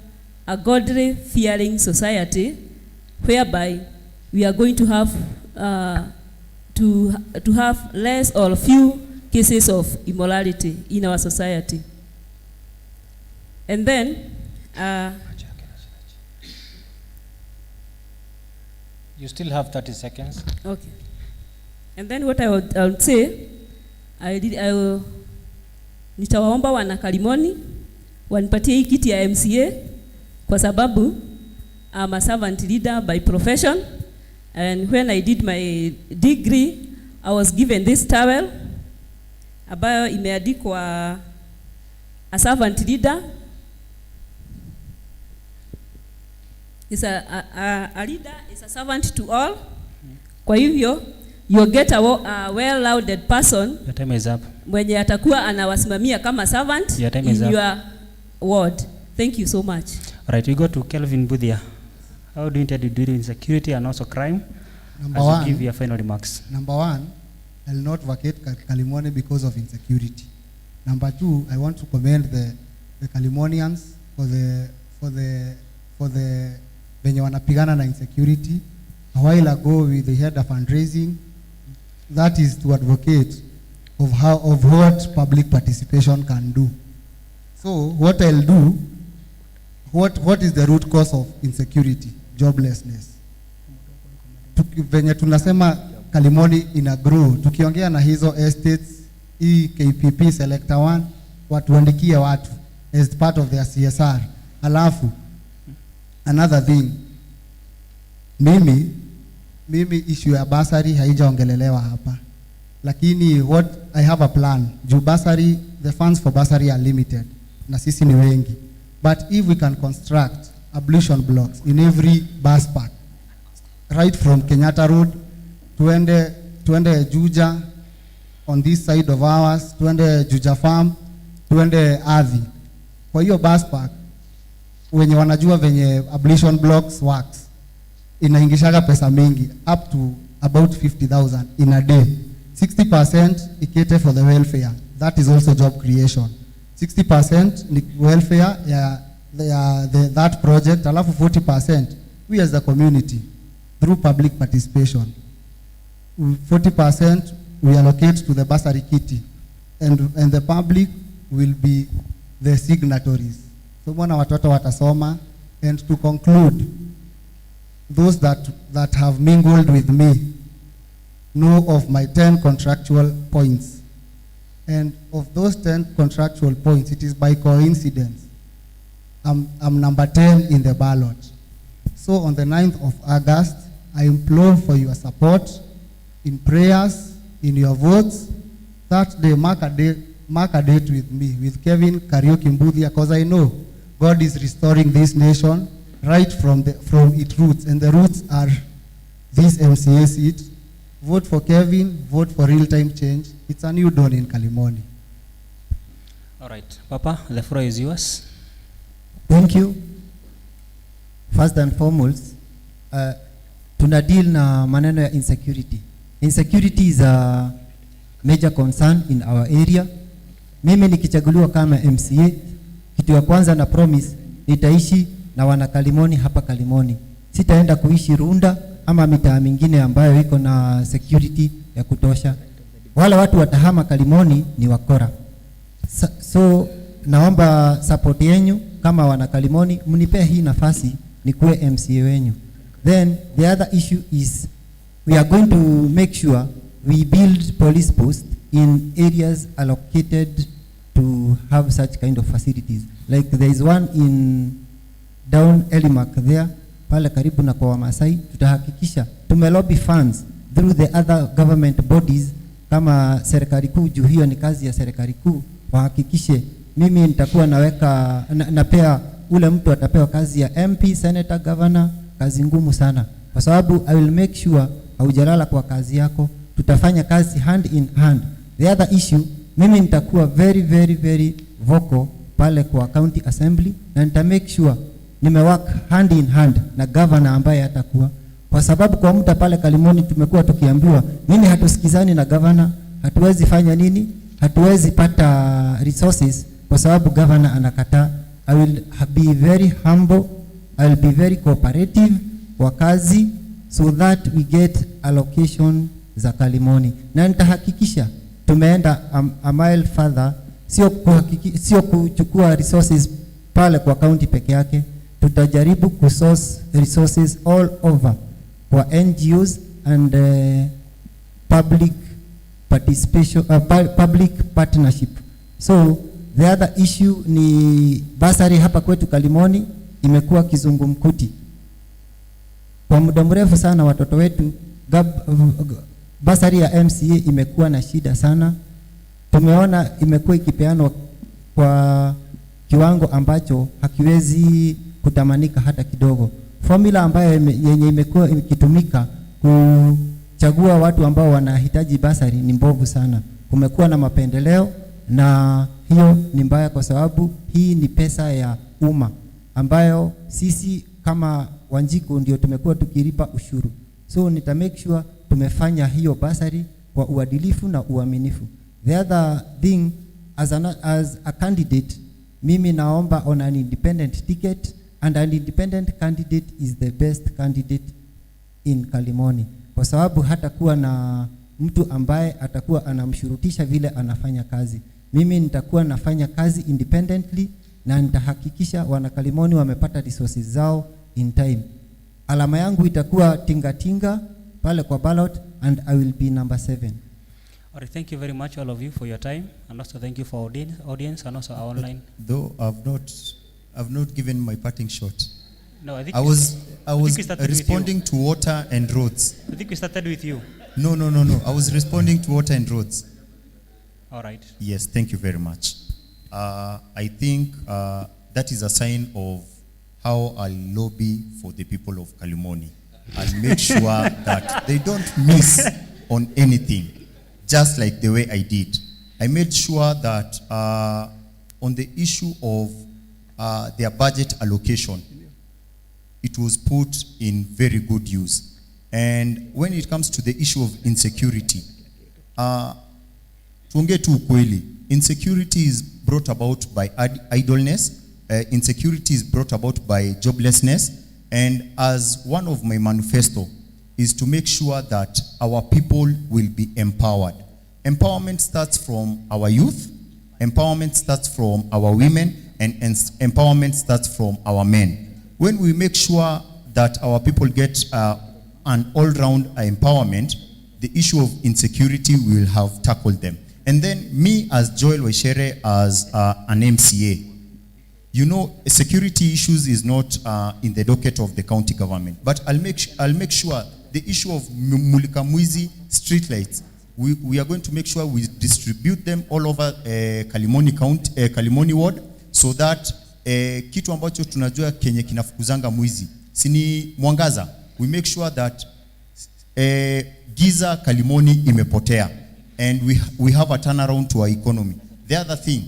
a godly, fearing society whereby we are going to have to have less or few cases of immorality in our society. And then You still have 30 seconds. Okay. And then what I would say, nitawaomba wana Kalimoni wanipatie hii kiti ya MCA kwa sababu I'm a servant leader by profession, and when I did my degree I was given this towel ambayo imeandikwa a servant leader is a leader is a servant to all. Kwa hivyo you get a well-lauded person. Your time is up. Mwenye atakuwa anawasimamia kama servant in your ward. Thank you so much. All right, we go to Kelvin Budhia. How do you intend to deal with insecurity and also crime? Number As one, you give your final remarks. Number one, I'll not vacate Kalimoni because of insecurity. Number two, I want to commend the Kalimonians for the venye wanapigana na insecurity. A while ago, they had a fundraising that is to advocate of what public participation can do. So what I'll do, what is the root cause of insecurity? Joblessness. Venye tunasema Kalimoni ina grow, tukiongea na hizo estates, hii KPP Selector 1, watuandikie watu as part of their CSR. Alafu, another thing, mimi issue ya bursary haijaongelelewa hapa. Lakini what I have a plan. Juu bursary, the funds for bursary are limited. Na sisi ni wengi. But if we can construct ablution blocks in every bus park, right from Kenyatta Road, tuende Juja on this side of ours, tuende Juja Farm, tuende Athi. Kwa hiyo bus park, wenye wanajua venye ablution blocks works, inaingishaga pesa mingi, up to about 50,000 in a day. 60% ikete for the welfare. That is also job creation. 60% ni welfare that project, alafu 40% we as the community through public participation. 40% we allocate to the bursary kitty, and the public will be the signatories. So mwana watoto watasoma. And to conclude, those that have mingled with me know of my 10 contractual points. And of those 10 contractual points, it is by coincidence I'm number 10 in the ballot. So on the 9th of August, I implore for your support in prayers, in your votes. That day, mark a date with me, with Kevin Karaoke Mbuthia, because I know God is restoring this nation right from its roots, and the roots are this MCA seat. Vote for Kevin, vote for real-time change. It's a new dawn in Kalimoni. All right, Papa, the floor is yours. Thank you. First and foremost, tuna deal na maneno ya insecurity. Insecurity is a major concern in our area. Mimi nikichaguliwa kama MCA, kitu ya kwanza na promise, nitaishi na wana Kalimoni hapa Kalimoni. Sitaenda kuishi Runda ama mitaa mingine ambayo iko na security ya kutosha. Wale watu watahama Kalimoni ni wakora. So naomba support yenu kama wana Kalimoni, mnipe hii nafasi nikuwe MCA wenyu. Then the other issue is we are going to make sure we build police posts in areas allocated to have such kind of facilities. Like there is one in down Elimak there, pale karibu na kwa Wamasai. Tutahakikisha tumelobby funds through the other government bodies kama serikali kuu, juu hiyo ni kazi ya serikali kuu, wahakikishe mimi nitakuwa naweka napea ule mtu atapewa kazi ya MP, senator, governor, kazi ngumu sana, kwa sababu I will make sure haujalala kwa kazi yako. Tutafanya kazi hand in hand. The other issue, mimi nitakuwa very vocal pale kwa county assembly, na nita make sure nimework hand in hand na governor ambaye atakuwa, kwa sababu kwa muda pale Kalimoni tumekuwa tukiambiwa nini, hatusikizani na governor, hatuwezi fanya nini, hatuwezi pata resources kwa sababu governor anakataa. I will be very humble, I will be very cooperative kwa kazi, so that we get allocation za Kalimoni, na nitahakikisha tumeenda a mile further, sio kuchukua resources pale kwa county peke yake. Tutajaribu kusource resources all over kwa NGOs and public participation, public partnership. So the other issue ni bursary hapa kwetu Kalimoni imekuwa kizungumkuti. Kwa muda mrefu sana watoto wetu bursary ya MCA imekuwa na shida sana. Tumeona imekuwa ikipeanwa kwa kiwango ambacho hakiwezi kutamanika hata kidogo. Formula ambayo yenye imekuwa ikitumika kuchagua watu ambao wanahitaji bursary ni mbovu sana. Kumekuwa na mapendeleo na hiyo ni mbaya kwa sababu hii ni pesa ya umma ambayo sisi kama Wanjiku ndio tumekuwa tukilipa ushuru. So nita make sure tumefanya hiyo bursary kwa uadilifu na uaminifu. The other thing, as a candidate, mimi naomba on an independent ticket, and an independent candidate is the best candidate in Kalimoni. Kwa sababu hatakuwa na mtu ambaye atakuwa anamshurutisha vile anafanya kazi. Mimi nitakuwa nafanya kazi independently na nitahakikisha wana Kalimoni wamepata resources zao in time. Alama yangu itakuwa tinga pale kwa ballot, and I will be number 7. All right, thank you very much all of you for your time, and also thank you for audience and also our online. Though I've not given my parting shot. No, I think I was responding to water and roads. I think we started with you. No. I was responding to water and roads. All right. Yes, thank you very much. I think that is a sign of how I'll lobby for the people of Kalimoni. I'll make sure that they don't miss on anything, just like the way I did. I made sure that on the issue of their budget allocation, it was put in very good use. And when it comes to the issue of insecurity, tuongee tu ukweli, insecurity is brought about by idleness, insecurity is brought about by joblessness, and as one of my manifesto is to make sure that our people will be empowered. Empowerment starts from our youth, empowerment starts from our women, and empowerment starts from our men. When we make sure that our people get an all-round empowerment, the issue of insecurity will have tackled them. And then me as Joel Waishere as an MCA, you know, security issues is not in the docket of the county government, but I'll make sure the issue of Mulika Mwizi streetlights, we are going to make sure we distribute them all over Kalimoni County, Kalimoni ward, so that kitu ambacho tunajua kenye kinafukuzanga mwizi sini mwangaza. We make sure that giza Kalimoni imepotea, and we have a turnaround to our economy. The other thing,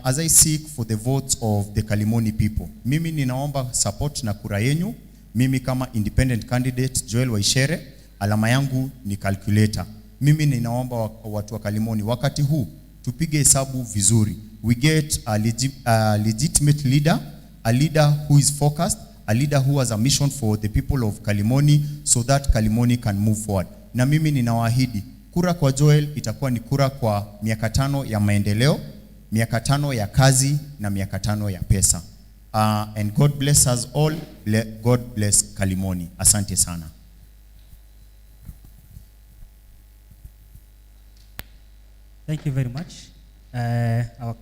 as I seek for the votes of the Kalimoni people, mimi ninaomba support na kura yenu. Mimi kama independent candidate Joel Waishere, alama yangu ni calculator. Mimi ninaomba watu wa Kalimoni wakati huu tupige hesabu vizuri. We get a legitimate leader, a leader who is focused, a leader who has a mission for the people of Kalimoni, so that Kalimoni can move forward. Na mimi ninawaahidi kura kwa Joel itakuwa ni kura kwa miaka 5 ya maendeleo, miaka 5 ya kazi na miaka 5 ya pesa. And God bless us all. God bless Kalimoni. Asante sana. Thank you very much. Our